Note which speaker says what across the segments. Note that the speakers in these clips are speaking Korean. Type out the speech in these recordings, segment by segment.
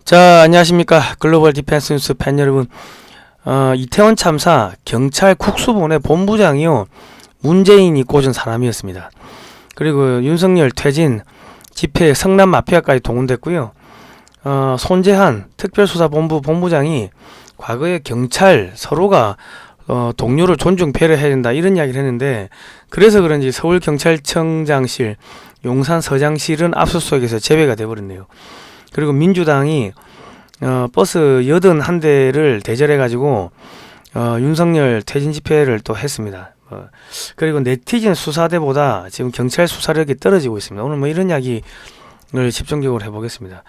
Speaker 1: 자, 안녕하십니까. 글로벌 디펜스 뉴스 팬 여러분. 이태원 참사 경찰 국수본의 본부장이요, 문재인이 꽂은 사람이었습니다. 그리고 윤석열 퇴진, 집회, 성남 마피아까지 동원됐고요. 손재한 특별수사본부 본부장이 과거에 경찰 서로가 동료를 존중 배려해야 된다 이런 이야기를 했는데, 그래서 그런지 서울경찰청장실, 용산서장실은 압수수색에서 제외가 돼버렸네요. 그리고 민주당이 버스 81대를 대절해가지고 윤석열 퇴진 집회를 또 했습니다. 그리고 네티즌 수사대보다 지금 경찰 수사력이 떨어지고 있습니다. 오늘 뭐 이런 이야기를 집중적으로 해보겠습니다.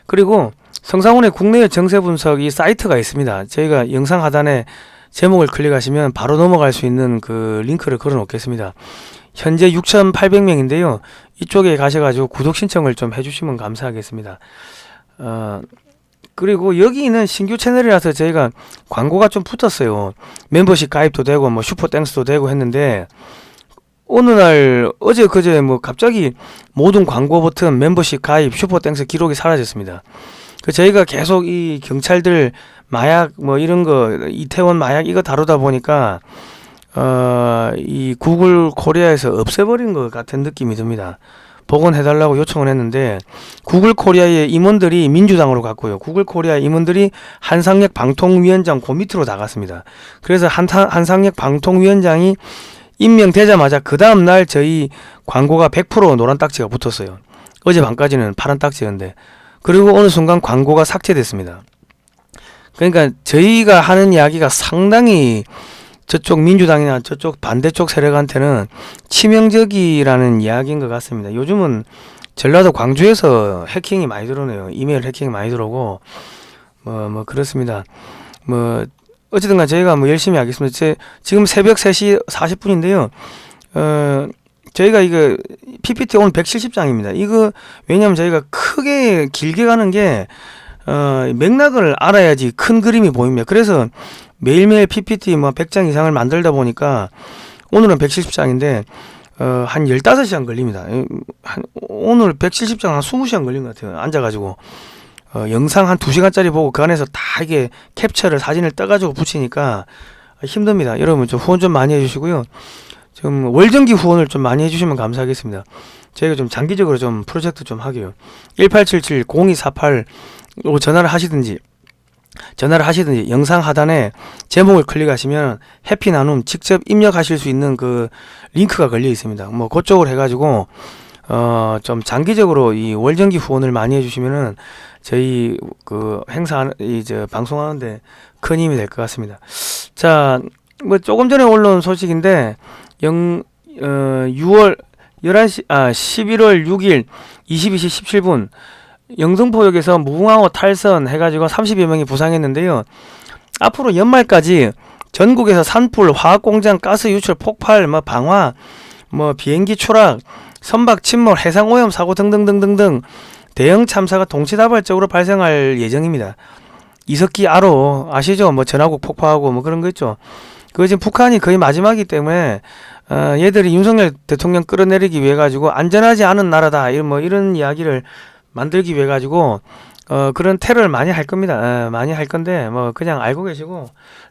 Speaker 1: 그리고 성상훈의 국내외 정세 분석 이 사이트가 있습니다. 저희가 영상 하단에 제목을 클릭하시면 바로 넘어갈 수 있는 그 링크를 걸어 놓겠습니다. 현재 6,800명인데요. 이쪽에 가셔가지고 구독 신청을 좀 해주시면 감사하겠습니다. 그리고 여기는 신규 채널이라서 저희가 광고가 좀 붙었어요. 멤버십 가입도 되고 뭐 슈퍼땡스도 되고 했는데, 어느 날 어제 그제 뭐 갑자기 모든 광고 버튼, 멤버십 가입, 슈퍼땡스 기록이 사라졌습니다. 저희가 계속 이 경찰들 마약 뭐 이런 거, 이태원 마약 이거 다루다 보니까 이 구글 코리아에서 없애버린 것 같은 느낌이 듭니다. 복원해달라고 요청을 했는데, 구글 코리아의 임원들이 민주당으로 갔고요. 구글 코리아 임원들이 한상혁 방통위원장 그 밑으로 나갔습니다. 그래서 한상혁 방통위원장이 임명되자마자 그 다음날 저희 광고가 100% 노란 딱지가 붙었어요. 어제 밤까지는 파란 딱지였는데, 그리고 어느 순간 광고가 삭제됐습니다. 그러니까 저희가 하는 이야기가 상당히 저쪽 민주당이나 저쪽 반대쪽 세력한테는 치명적이라는 이야기인 것 같습니다. 요즘은 전라도 광주에서 해킹이 많이 들어오네요. 이메일 해킹이 많이 들어오고 뭐 그렇습니다. 뭐 어쨌든 간 저희가 뭐 열심히 하겠습니다. 지금 새벽 3시 40분인데요. 저희가 이거 PPT 오늘 170장입니다. 이거 왜냐면 저희가 크게 길게 가는 게 맥락을 알아야지 큰 그림이 보입니다. 그래서 매일매일 PPT 뭐 100장 이상을 만들다 보니까 오늘은 170장인데 한 15시간 걸립니다. 오늘 170장 한 20시간 걸린 것 같아요. 앉아가지고 영상 한 2시간짜리 보고 그 안에서 다 이게 캡처를 사진을 떠가지고 붙이니까 힘듭니다. 여러분 좀 후원 좀 많이 해주시고요. 좀 월정기 후원을 좀 많이 해주시면 감사하겠습니다. 저희가 좀 장기적으로 좀 프로젝트 좀 하게요. 1877-0248로 전화를 하시든지 영상 하단에 제목을 클릭하시면 해피 나눔 직접 입력하실 수 있는 그 링크가 걸려 있습니다. 뭐 그쪽으로 해가지고 좀 장기적으로 이 월정기 후원을 많이 해주시면은 저희 그 행사 이제 방송하는데 큰 힘이 될 것 같습니다. 자, 뭐 조금 전에 올라온 소식인데 11월 6일 22시 17분 영등포역에서 무궁화호 탈선 해가지고 30여 명이 부상했는데요. 앞으로 연말까지 전국에서 산불, 화학공장, 가스 유출, 폭발, 뭐 방화, 뭐 비행기 추락, 선박 침몰, 해상 오염 사고 등등등등등 대형 참사가 동시다발적으로 발생할 예정입니다. 이석기 아로 아시죠? 뭐 전화국 폭파하고 뭐 그런 거 있죠. 그거 지금 북한이 거의 마지막이기 때문에 얘들이 윤석열 대통령 끌어내리기 위해 가지고 안전하지 않은 나라다 이런 이야기를 만들기 위해 가지고 그런 테러를 많이 할 겁니다. 많이 할 건데 뭐 그냥 알고 계시고,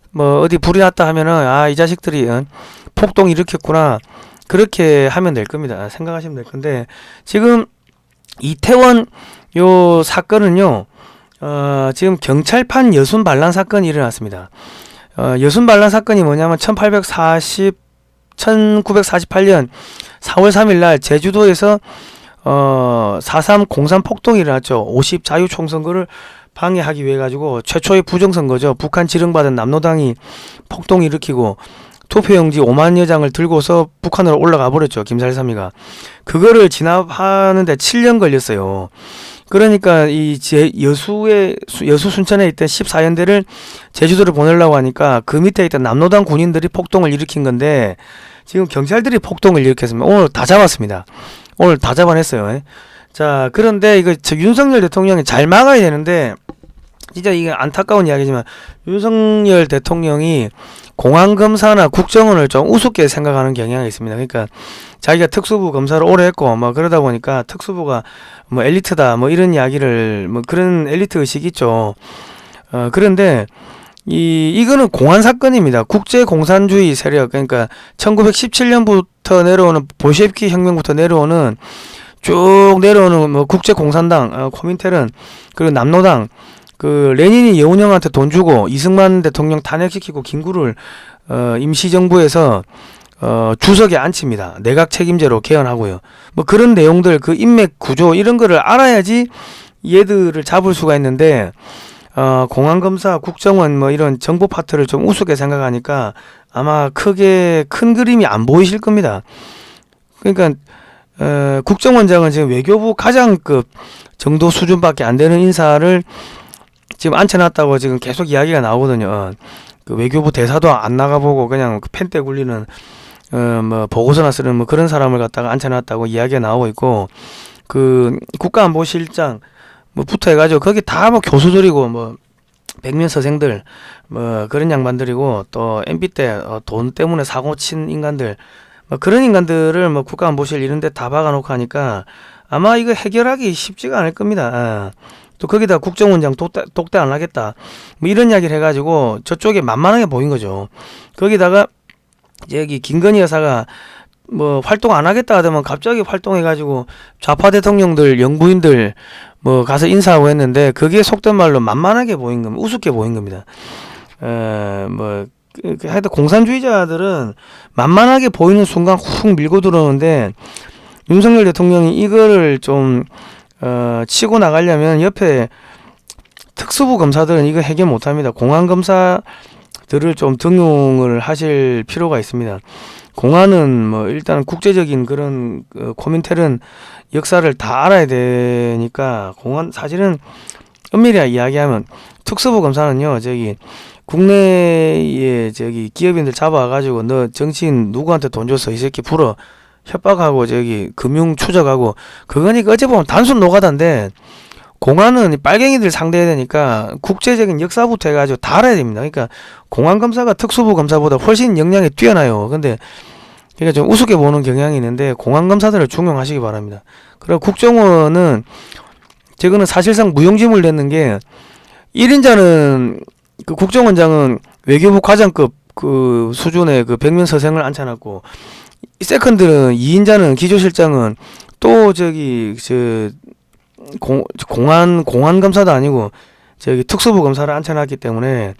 Speaker 1: 뭐 어디 불이 났다 하면은 이 자식들이 폭동 일으켰구나 그렇게 하면 될 겁니다. 생각하시면 될 건데, 지금 이태원 요 사건은요, 지금 경찰판 여순 반란 사건이 일어났습니다. 여순 반란 사건이 뭐냐면 1948년 4월 3일 날 제주도에서 4.3 공산 폭동이 일어났죠. 50 자유총선거를 방해하기 위해 가지고 최초의 부정선거죠. 북한 지령받은 남로당이 폭동 일으키고 투표용지 5만여 장을 들고서 북한으로 올라가 버렸죠. 김살삼이가. 그거를 진압하는데 7년 걸렸어요. 그러니까 이 여수 순천에 있던 14연대를 제주도를 보내려고 하니까 그 밑에 있던 남로당 군인들이 폭동을 일으킨 건데, 지금 경찰들이 폭동을 일으켰습니다. 오늘 다 잡았습니다. 오늘 다 잡아냈어요. 자, 그런데 이거 윤석열 대통령이 잘 막아야 되는데 진짜 이게 안타까운 이야기지만 윤석열 대통령이 공안검사나 국정원을 좀 우습게 생각하는 경향이 있습니다. 그러니까 자기가 특수부 검사를 오래 했고 뭐 그러다 보니까 특수부가 뭐 엘리트다 뭐 이런 이야기를 뭐 그런 엘리트 의식이 있죠. 그런데 이거는 공안 사건입니다. 국제 공산주의 세력, 그러니까 1917년부터 내려오는 볼셰비키 혁명부터 내려오는 쭉 내려오는 뭐 국제 공산당, 코민테른, 그리고 남노당, 그 레닌이 여운형한테 돈 주고 이승만 대통령 탄핵시키고 김구를 임시정부에서 주석에 앉힙니다. 내각 책임제로 개헌하고요. 뭐 그런 내용들, 그 인맥 구조 이런 거를 알아야지 얘들을 잡을 수가 있는데 공안검사, 국정원 뭐 이런 정보 파트를 좀 우습게 생각하니까 아마 크게 큰 그림이 안 보이실 겁니다. 그러니까 국정원장은 지금 외교부 가장급 정도 수준밖에 안 되는 인사를 지금 앉혀놨다고 지금 계속 이야기가 나오거든요. 그 외교부 대사도 안 나가보고 그냥 펜대 굴리는 뭐 보고서나 쓰는 뭐 그런 사람을 갖다가 앉혀놨다고 이야기가 나오고 있고, 그 국가안보실장 뭐부터 해가지고 거기 다 뭐 교수들이고 뭐 백면 서생들 뭐 그런 양반들이고, 또 MB 때 돈 때문에 사고 친 인간들 뭐 그런 인간들을 뭐 국가안보실 이런데 다 박아놓고 하니까 아마 이거 해결하기 쉽지가 않을 겁니다. 또 거기다 국정원장 독대 안 하겠다 뭐 이런 이야기를 해가지고 저쪽에 만만하게 보인 거죠. 거기다가 여기 김건희 여사가 뭐 활동 안 하겠다 하더만 갑자기 활동해가지고 좌파 대통령들 영부인들 뭐 가서 인사하고 했는데 그게 속된 말로 만만하게 보인 겁니다. 우습게 보인 겁니다. 뭐 하여튼 공산주의자들은 만만하게 보이는 순간 훅 밀고 들어오는데, 윤석열 대통령이 이거를 좀 치고 나가려면 옆에 특수부 검사들은 이거 해결 못합니다. 공안검사들을 좀 등용을 하실 필요가 있습니다. 공안은 뭐 일단 국제적인 그런 코민텔은 역사를 다 알아야 되니까, 공안 사실은 엄밀히 이야기하면 특수부 검사는요, 저기 국내에 저기 기업인들 잡아가지고 너 정치인 누구한테 돈 줬어 이 새끼 불어 협박하고 저기 금융 추적하고, 그거니까 어찌 보면 단순 노가다인데, 공안은 빨갱이들 상대해야 되니까 국제적인 역사부터 해가지고 다 알아야 됩니다. 그러니까 공안검사가 특수부 검사보다 훨씬 역량이 뛰어나요. 근데 그러니까 좀 우습게 보는 경향이 있는데 공안검사들을 중용하시기 바랍니다. 그리고 국정원은 저거는 사실상 무용지물 냈는 게, 1인자는 그 국정원장은 외교부 과장급 그 수준의 그 백면 서생을 앉혀놨고, 세컨드는 2인자는 기조실장은 또 저기 공안 검사도 아니고 저기 특수부 검사를 앉혀놨기 때문에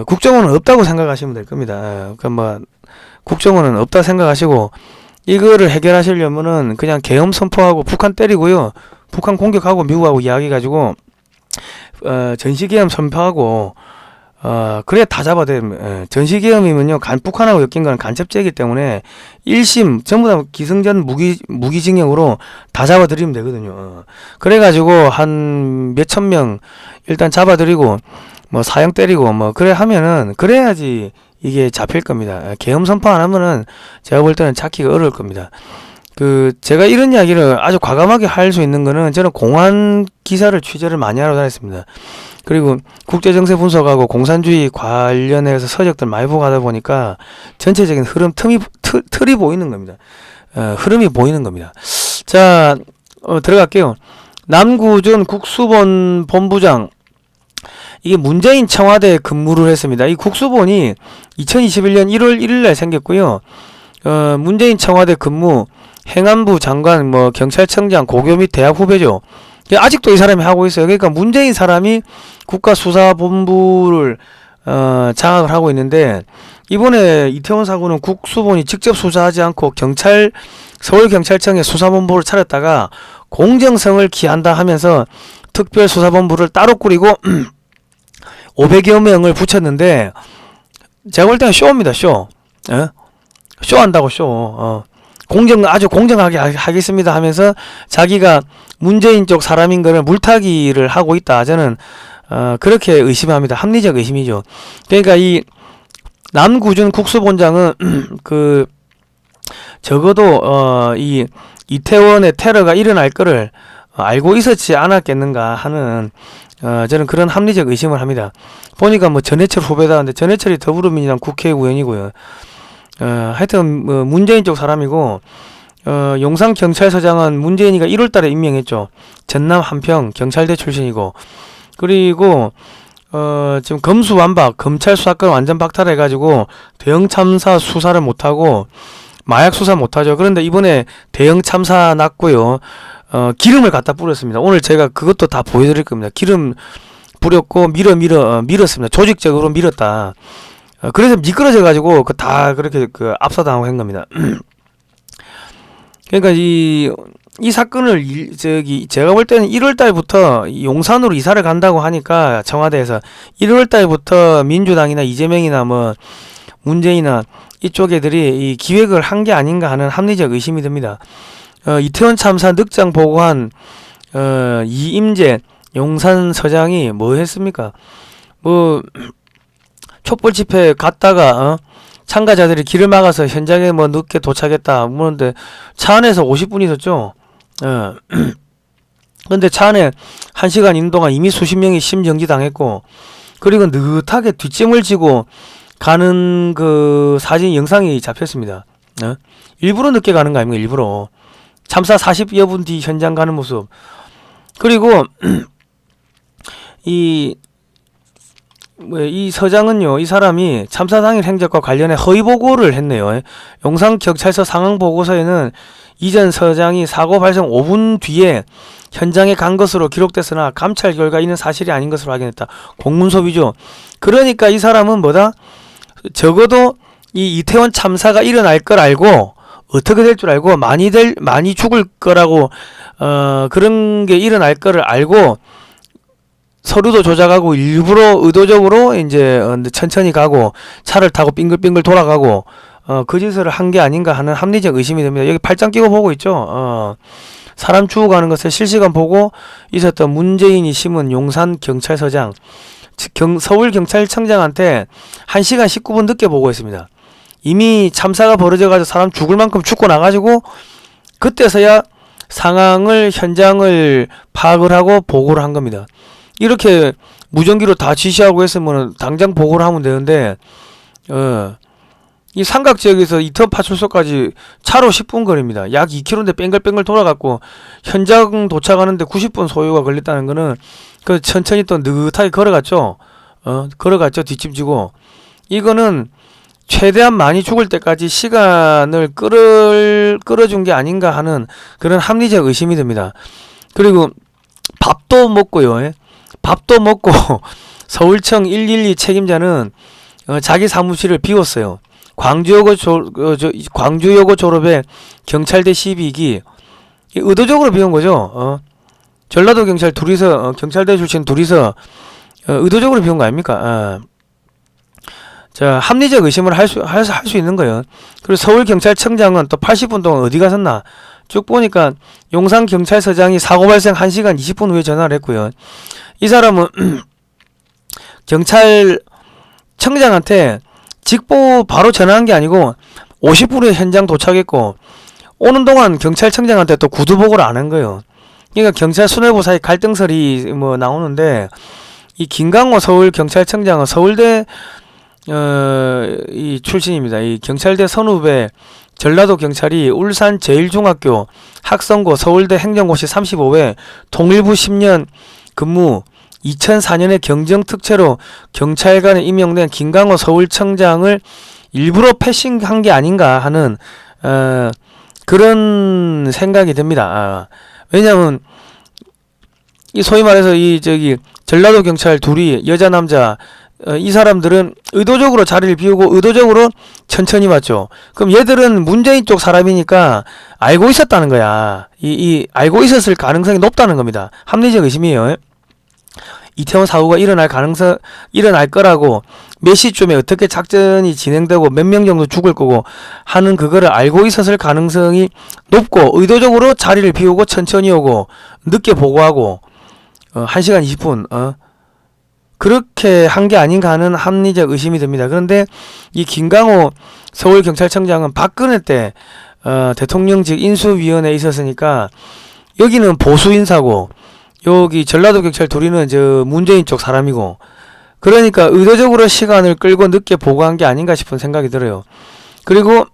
Speaker 1: 국정원은 없다고 생각하시면 될 겁니다. 그러니까 뭐 국정원은 없다 생각하시고, 이거를 해결하시려면은 그냥 계엄 선포하고 북한 때리고요, 북한 공격하고 미국하고 이야기 가지고 전시계엄 선포하고 그래야 다 잡아야 전시계엄이면요, 북한하고 엮인 건 간첩죄이기 때문에 1심 전부 다 기승전 무기징역으로 다 잡아들이면 되거든요. 그래가지고 한 몇천 명 일단 잡아들이고 뭐 사형 때리고 뭐 그래 하면은, 그래야지 이게 잡힐 겁니다. 계엄 선포 안 하면은 제가 볼 때는 찾기가 어려울 겁니다. 그 제가 이런 이야기를 아주 과감하게 할 수 있는 거는, 저는 공안 기사를 취재를 많이 하러 다녔습니다. 그리고 국제정세 분석하고 공산주의 관련해서 서적들 많이 보고 하다 보니까 전체적인 흐름 틀이 보이는 겁니다. 흐름이 보이는 겁니다. 자, 들어갈게요. 남구준 국수본 본부장, 이게 문재인 청와대에 근무를 했습니다. 이 국수본이 2021년 1월 1일날 생겼고요. 문재인 청와대 근무, 행안부 장관, 뭐 경찰청장, 고교 및 대학 후배죠. 아직도 이 사람이 하고 있어요. 그러니까 문재인 사람이 국가수사본부를 장악을 하고 있는데, 이번에 이태원 사고는 국수본이 직접 수사하지 않고 서울경찰청의 수사본부를 차렸다가 공정성을 기한다 하면서 특별수사본부를 따로 꾸리고 500여 명을 붙였는데, 제가 볼 때는 쇼입니다. 쇼. 쇼 한다고 쇼. 아주 공정하게 하겠습니다 하면서 자기가 문재인 쪽 사람인 거를 물타기를 하고 있다. 저는 그렇게 의심합니다. 합리적 의심이죠. 그러니까 이 남구준 국수본장은 그 적어도 이 이태원의 테러가 일어날 거를 알고 있었지 않았겠는가 하는 저는 그런 합리적 의심을 합니다. 보니까 뭐 전해철 후배다는데 전해철이 더불어민주당 국회의원이고요. 하여튼 뭐 문재인 쪽 사람이고 용산경찰서장은 문재인이가 1월달에 임명했죠. 전남 한평 경찰대 출신이고, 그리고 지금 검수완박 검찰 수사권 완전 박탈해가지고 대형 참사 수사를 못하고 마약 수사 못하죠. 그런데 이번에 대형 참사 났고요. 기름을 갖다 뿌렸습니다. 오늘 제가 그것도 다 보여드릴 겁니다. 기름 뿌렸고 밀었습니다. 조직적으로 밀었다. 그래서 미끄러져 가지고 다 그렇게 압사당하고 한 겁니다. 그러니까 이 사건을 제가 볼 때는 1월 달부터 용산으로 이사를 간다고 하니까 청와대에서 1월 달부터 민주당이나 이재명이나 뭐 문재인이나 이쪽 애들이 이 기획을 한 게 아닌가 하는 합리적 의심이 듭니다. 이태원 참사 늑장 보고한 이임재 용산서장이 뭐 했습니까? 뭐 촛불 집회 갔다가 참가자들이 길을 막아서 현장에 뭐 늦게 도착했다. 그런데 차 안에서 50분 있었죠. 근데 차 안에 1시간 있는 동안 이미 수십 명이 심정지 당했고, 그리고 느긋하게 뒷짐을 지고 가는 그 사진 영상이 잡혔습니다. 일부러 늦게 가는 거 아닙니까? 일부러. 참사 40여 분 뒤 현장 가는 모습. 그리고 이 서장은요, 이 사람이 참사 당일 행적과 관련해 허위 보고를 했네요. 용산경찰서 상황 보고서에는 이전 서장이 사고 발생 5분 뒤에 현장에 간 것으로 기록됐으나 감찰 결과 이는 사실이 아닌 것으로 확인했다. 공문서비죠. 그러니까 이 사람은 뭐다? 적어도 이 이태원 참사가 일어날 걸 알고, 어떻게 될 줄 알고, 많이 죽을 거라고, 그런 게 일어날 거를 알고 서류도 조작하고 일부러 의도적으로 이제 천천히 가고 차를 타고 빙글빙글 돌아가고 그 짓을 한 게 아닌가 하는 합리적 의심이 듭니다. 여기 팔짱 끼고 보고 있죠. 사람 죽어가는 것을 실시간 보고 있었던 문재인이 심은 용산 경찰서장, 서울 경찰청장한테 1시간 19분 늦게 보고했습니다. 이미 참사가 벌어져가지고 사람 죽을 만큼 죽고 나가지고 그때서야 상황을, 현장을 파악을 하고 보고를 한 겁니다. 이렇게 무전기로 다 지시하고 했으면 당장 보고를 하면 되는데, 이 삼각지역에서 이태원 파출소까지 차로 10분 거리입니다. 약 2km인데 뺑글뺑글 돌아갔고 현장 도착하는데 90분 소요가 걸렸다는 거는 천천히 또 느긋하게 걸어갔죠. 걸어갔죠. 뒷짐지고. 이거는 최대한 많이 죽을 때까지 시간을 끌어준 게 아닌가 하는 그런 합리적 의심이 듭니다. 그리고 밥도 먹고요. 밥도 먹고 서울청 112 책임자는 자기 사무실을 비웠어요. 광주여고 졸업에 경찰대 12기 의도적으로 비운 거죠. 전라도 경찰 둘이서 경찰대 출신 둘이서 의도적으로 비운 거 아닙니까? 자, 합리적 의심을 할 수 있는 거예요. 그리고 서울 경찰청장은 또 80분 동안 어디 갔었나? 쭉 보니까 용산 경찰서장이 사고 발생 1시간 20분 후에 전화를 했고요. 이 사람은 경찰청장한테 직보 바로 전화한 게 아니고 50분 후에 현장 도착했고 오는 동안 경찰청장한테 또 구두보고를 안 한 거예요. 그러니까 경찰 수뇌부 사이 갈등설이 뭐 나오는데, 이 김강호 서울 경찰청장은 서울대 이 출신입니다. 이 경찰대 선후배 전라도 경찰이 울산 제일중학교 학성고 서울대 행정고시 35회 통일부 10년 근무 2004년에 경정특채로 경찰관에 임명된 김강호 서울청장을 일부러 패싱한 게 아닌가 하는 그런 생각이 듭니다. 왜냐하면 이 소위 말해서 이 전라도 경찰 둘이 여자 남자 이 사람들은 의도적으로 자리를 비우고 의도적으로 천천히 왔죠. 그럼 얘들은 문재인 쪽 사람이니까 알고 있었다는 거야. 알고 있었을 가능성이 높다는 겁니다. 합리적 의심이에요. 이태원 사고가 일어날 거라고 몇 시쯤에 어떻게 작전이 진행되고 몇 명 정도 죽을 거고 하는 그거를 알고 있었을 가능성이 높고 의도적으로 자리를 비우고 천천히 오고 늦게 보고하고 1시간 20분 그렇게 한 게 아닌가 하는 합리적 의심이 듭니다. 그런데 이 김강호 서울경찰청장은 박근혜 때 대통령직 인수위원회에 있었으니까 여기는 보수 인사고 여기 전라도 경찰 둘이는 저 문재인 쪽 사람이고, 그러니까 의도적으로 시간을 끌고 늦게 보고한 게 아닌가 싶은 생각이 들어요. 그리고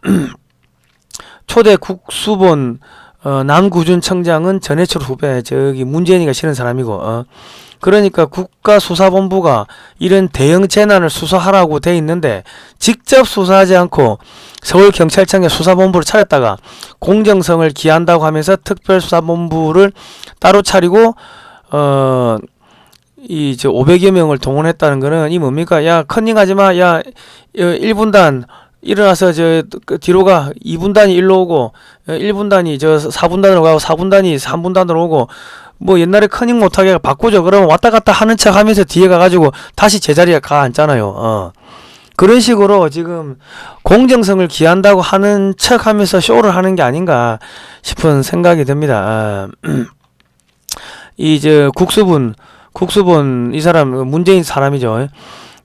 Speaker 1: 초대 국수본 남구준청장은 전해철 후배 저기 문재인이가 싫은 사람이고, 그러니까 국가수사본부가 이런 대형 재난을 수사하라고 돼 있는데 직접 수사하지 않고 서울경찰청에 수사본부를 차렸다가 공정성을 기한다고 하면서 특별수사본부를 따로 차리고 이 저 500여 명을 동원했다는 거는 이 뭡니까? 야, 컨닝하지 마. 야, 1분단 일어나서 저 뒤로 가. 2분단이 일로 오고 1분단이 저 4분단으로 가고 4분단이 3분단으로 오고, 뭐 옛날에 커닝 못하게 바꾸죠. 그러면 왔다 갔다 하는 척 하면서 뒤에 가가지고 다시 제자리에 가 앉잖아요. 그런 식으로 지금 공정성을 기한다고 하는 척 하면서 쇼를 하는 게 아닌가 싶은 생각이 듭니다. 이 저 국수본 이 사람 문재인 사람이죠.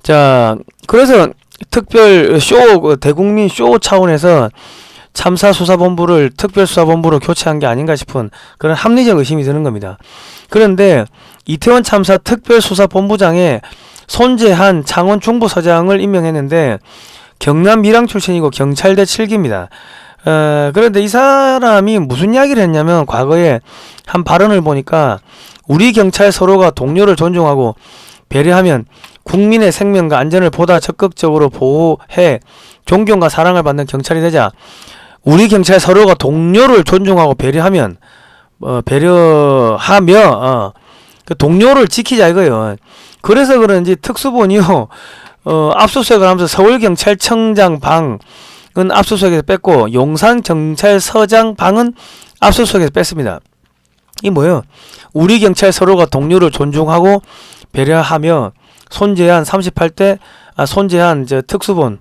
Speaker 1: 자, 그래서 특별 쇼, 대국민 쇼 차원에서 참사수사본부를 특별수사본부로 교체한 게 아닌가 싶은 그런 합리적 의심이 드는 겁니다. 그런데 이태원 참사 특별수사본부장에 손재한 창원 중부서장을 임명했는데 경남 밀양 출신이고 경찰대 7기입니다. 그런데 이 사람이 무슨 이야기를 했냐면, 과거에 한 발언을 보니까 우리 경찰 서로가 동료를 존중하고 배려하면 국민의 생명과 안전을 보다 적극적으로 보호해 존경과 사랑을 받는 경찰이 되자. 우리 경찰 서로가 동료를 존중하고 배려하면 그 동료를 지키자 이거예요. 그래서 그런지 특수본이요 압수수색을 하면서 서울경찰청장 방은 압수수색에서 뺐고 용산경찰서장 방은 압수수색에서 뺐습니다. 이 뭐예요? 우리 경찰 서로가 동료를 존중하고 배려하며 손재한 38대 손재한 저 특수본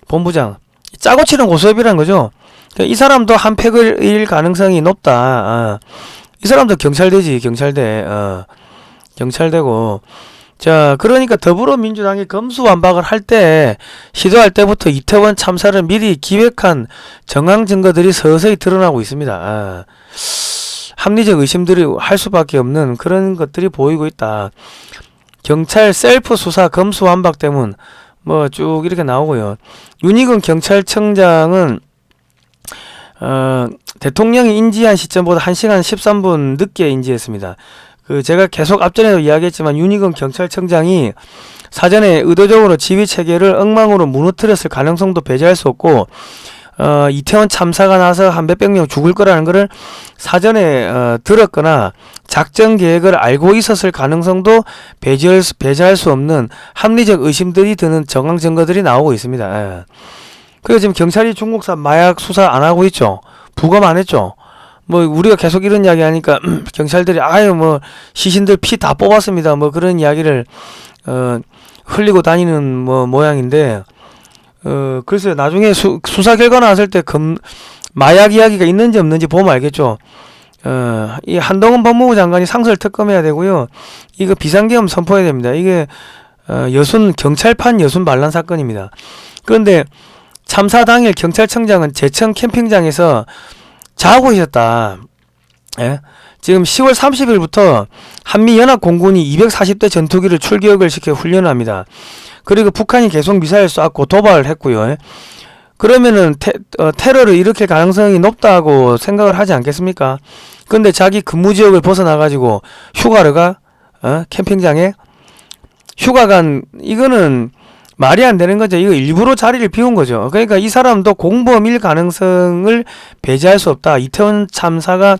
Speaker 1: 본부장 짜고 치는 고소업이라는 거죠. 이 사람도 한 팩일 가능성이 높다. 이 사람도 경찰대지. 경찰대고. 자, 그러니까 더불어민주당이 검수완박을 할 때, 시도할 때부터 이태원 참사를 미리 기획한 정황 증거들이 서서히 드러나고 있습니다. 합리적 의심들이 할 수밖에 없는 그런 것들이 보이고 있다. 경찰 셀프 수사 검수완박 때문 뭐 쭉 이렇게 나오고요. 윤희근 경찰청장은 대통령이 인지한 시점보다 1시간 13분 늦게 인지했습니다. 제가 계속 앞전에도 이야기했지만 윤희근 경찰청장이 사전에 의도적으로 지휘체계를 엉망으로 무너뜨렸을 가능성도 배제할 수 없고, 이태원 참사가 나서 한 몇백 명 죽을 거라는 것을 사전에 들었거나 작전 계획을 알고 있었을 가능성도 배제할 수 없는 합리적 의심들이 드는 정황 증거들이 나오고 있습니다. 그래서 지금 경찰이 중국산 마약 수사 안 하고 있죠. 부검 안 했죠. 뭐 우리가 계속 이런 이야기 하니까 경찰들이 아유 뭐 시신들 피 다 뽑았습니다. 뭐 그런 이야기를 흘리고 다니는 뭐 모양인데, 글쎄요, 나중에 수사 결과 나왔을 때 마약 이야기가 있는지 없는지 보면 알겠죠. 이 한동훈 법무부 장관이 상설 특검해야 되고요. 이거 비상계엄 선포해야 됩니다. 이게 경찰판 여순 반란 사건입니다. 그런데 참사 당일 경찰청장은 제천 캠핑장에서 자고 있었다. 예? 지금 10월 30일부터 한미연합공군이 240대 전투기를 출격을 시켜 훈련을 합니다. 그리고 북한이 계속 미사일 쐈고 도발을 했고요. 그러면은 테러를 일으킬 가능성이 높다고 생각을 하지 않겠습니까? 근데 자기 근무지역을 벗어나가지고 휴가를 가? 캠핑장에? 휴가 간, 이거는 말이 안 되는 거죠. 이거 일부러 자리를 비운 거죠. 그러니까 이 사람도 공범일 가능성을 배제할 수 없다. 이태원 참사가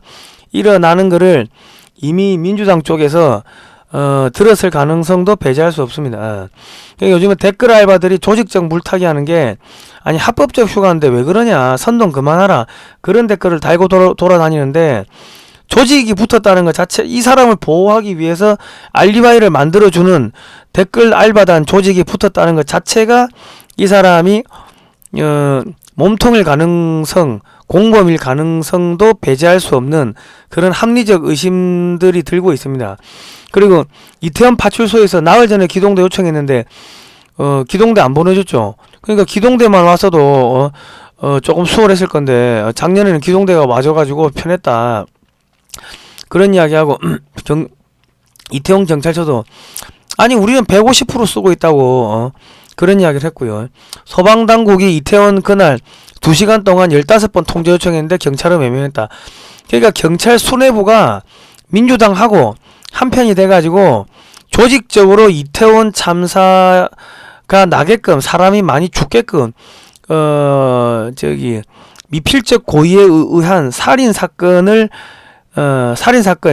Speaker 1: 일어나는 거를 이미 민주당 쪽에서 들었을 가능성도 배제할 수 없습니다. 그러니까 요즘은 댓글 알바들이 조직적 물타기 하는 게, 아니 합법적 휴가인데 왜 그러냐, 선동 그만하라, 그런 댓글을 달고 돌아다니는데, 조직이 붙었다는 것 자체, 이 사람을 보호하기 위해서 알리바이를 만들어주는 댓글 알바단 조직이 붙었다는 것 자체가 이 사람이 몸통일 가능성, 공범일 가능성도 배제할 수 없는 그런 합리적 의심들이 들고 있습니다. 그리고 이태원 파출소에서 나흘 전에 기동대 요청했는데 기동대 안 보내줬죠. 그러니까 기동대만 왔어도 조금 수월했을 건데, 작년에는 기동대가 와줘가지고 편했다. 그런 이야기하고 이태원 경찰서도 아니 우리는 150% 쓰고 있다고 그런 이야기를 했고요. 소방당국이 이태원 그날 2시간 동안 15번 통제 요청했는데 경찰은 외면했다. 그러니까 경찰 수뇌부가 민주당하고 한편이 돼가지고 조직적으로 이태원 참사가 나게끔 사람이 많이 죽게끔 미필적 고의에 의한 살인사건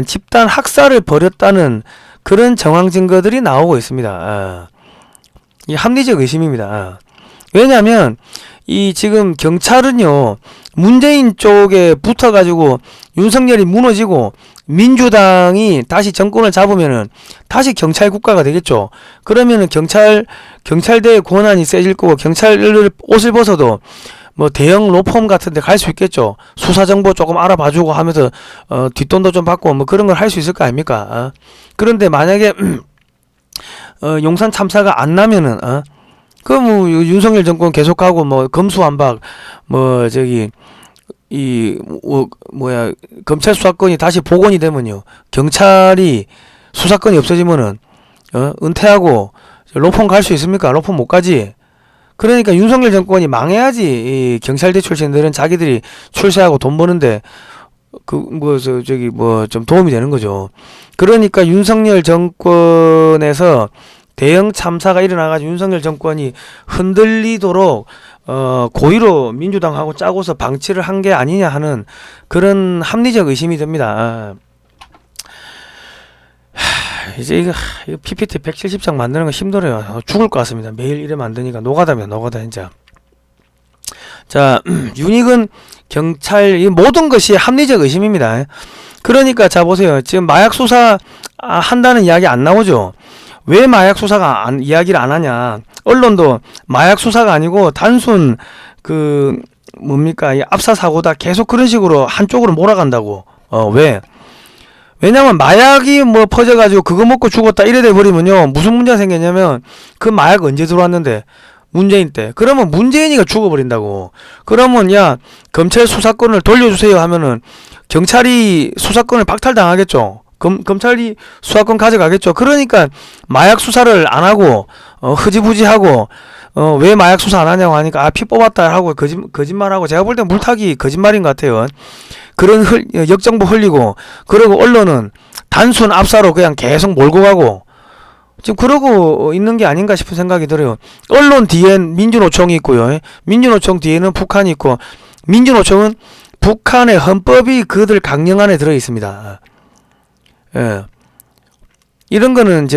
Speaker 1: 집단 학살을 벌였다는 그런 정황 증거들이 나오고 있습니다. 이 합리적 의심입니다. 왜냐하면 이 지금 경찰은요 문재인 쪽에 붙어가지고 윤석열이 무너지고 민주당이 다시 정권을 잡으면은 다시 경찰 국가가 되겠죠. 그러면은 경찰대의 권한이 세질 거고 경찰 옷을 벗어도 뭐 대형 로펌 같은 데 갈 수 있겠죠. 수사 정보 조금 알아봐주고 하면서 뒷돈도 좀 받고 뭐 그런 걸 할 수 있을 거 아닙니까? 그런데 만약에 용산 참사가 안 나면은 그 뭐 윤석열 정권 계속하고 뭐 검수완박 검찰 수사권이 다시 복원이 되면요 경찰이 수사권이 없어지면은 은퇴하고 로펌 갈 수 있습니까? 로펌 못 가지. 그러니까 윤석열 정권이 망해야지 이 경찰대 출신들은 자기들이 출세하고 돈 버는데 좀 도움이 되는 거죠. 그러니까 윤석열 정권에서 대형 참사가 일어나가지고 윤석열 정권이 흔들리도록 고의로 민주당하고 짜고서 방치를 한 게 아니냐 하는 그런 합리적 의심이 듭니다. 이제 이거 PPT 170장 만드는 거 힘들어요. 죽을 것 같습니다. 매일 이래 만드니까 노가다입니다. 노가다 진짜. 자, 윤익은 경찰 이 모든 것이 합리적 의심입니다. 그러니까 자 보세요. 지금 마약 수사 한다는 이야기 안 나오죠. 왜 마약 수사가 이야기를 안 하냐? 언론도 마약 수사가 아니고 단순 이 압사 사고다 계속 그런 식으로 한쪽으로 몰아간다고. 왜? 왜냐면 마약이 뭐 퍼져가지고 그거 먹고 죽었다 이래 돼 버리면요 무슨 문제가 생겼냐면 그 마약 언제 들어왔는데 문재인 때 그러면 문재인이가 죽어버린다고. 그러면 야 검찰 수사권을 돌려주세요 하면은 경찰이 수사권을 박탈당하겠죠. 검찰이 수사권 가져가겠죠. 그러니까 마약 수사를 안 하고 흐지부지하고 왜 마약 수사 안 하냐고 하니까 피 뽑았다 하고 거짓말하고 제가 볼 땐 물타기 거짓말인 것 같아요. 그런 역정보 흘리고 그러고 언론은 단순 압사로 그냥 계속 몰고 가고 지금 그러고 있는 게 아닌가 싶은 생각이 들어요. 언론 뒤엔 민주노총이 있고요. 민주노총 뒤에는 북한이 있고 민주노총은 북한의 헌법이 그들 강령 안에 들어 있습니다. 예. 이런 거는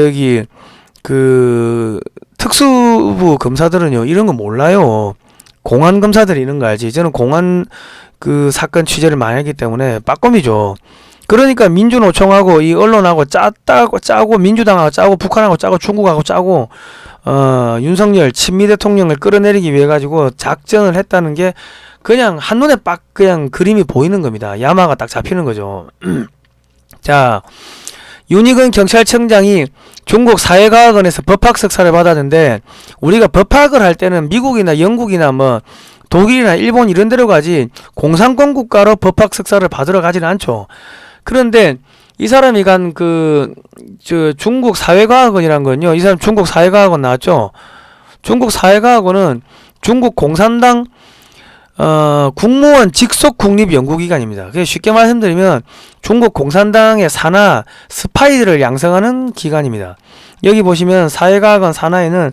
Speaker 1: 특수부 검사들은요 이런 거 몰라요. 공안 검사들이 이런 거 알지. 저는 공안 사건 취재를 많이 했기 때문에 빠꼼이죠. 그러니까 민주노총하고 이 언론하고 짜고 민주당하고 짜고 북한하고 짜고 중국하고 짜고 윤석열 친미 대통령을 끌어내리기 위해 가지고 작전을 했다는 게 그냥 한눈에 그냥 그림이 보이는 겁니다. 야마가 딱 잡히는 거죠. 자, 윤익은 경찰청장이 중국 사회과학원에서 법학 석사를 받았는데 우리가 법학을 할 때는 미국이나 영국이나 뭐 독일이나 일본 이런 데로 가지 공산권 국가로 법학 석사를 받으러 가지는 않죠. 그런데 이 사람이 간 중국 사회과학원이란 건요. 이 사람 중국 사회과학원 나왔죠. 중국 사회과학원은 중국 공산당 국무원 직속 국립연구기관입니다. 그래서 쉽게 말씀드리면 중국 공산당의 산하 스파이들을 양성하는 기관입니다. 여기 보시면 사회과학원 산하에는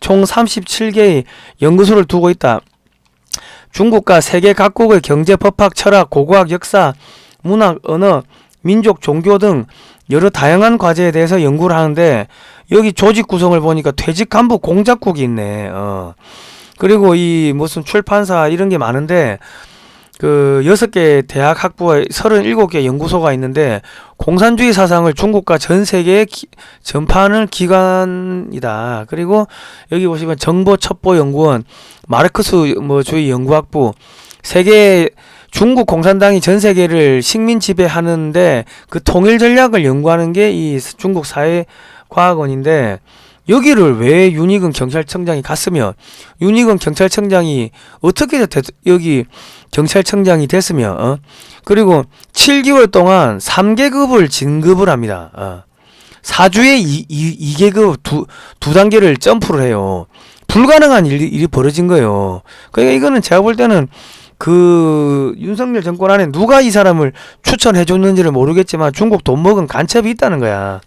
Speaker 1: 총 37개의 연구소를 두고 있다. 중국과 세계 각국의 경제, 법학, 철학, 고고학, 역사, 문학, 언어, 민족, 종교 등 여러 다양한 과제에 대해서 연구를 하는데 여기 조직 구성을 보니까 퇴직 간부 공작국이 있네. 그리고 이 무슨 출판사 이런 게 많은데 6개 대학 학부와 37개 연구소가 있는데 공산주의 사상을 중국과 전 세계에 전파하는 기관이다. 그리고 여기 보시면 정보첩보연구원, 마르크스 주의 연구학부, 중국 공산당이 전 세계를 식민 지배하는데 그 통일 전략을 연구하는 게 이 중국 사회과학원인데 여기를 왜 윤희근 경찰청장이 갔으며, 윤희근 경찰청장이 어떻게 여기 경찰청장이 됐으며, 그리고 7개월 동안 3계급을 진급을 합니다. 4주에 2계급 두 단계를 점프를 해요. 불가능한 일이 벌어진 거예요. 그러니까 이거는 제가 볼 때는 그 윤석열 정권 안에 누가 이 사람을 추천해 줬는지를 모르겠지만 중국 돈 먹은 간첩이 있다는 거야.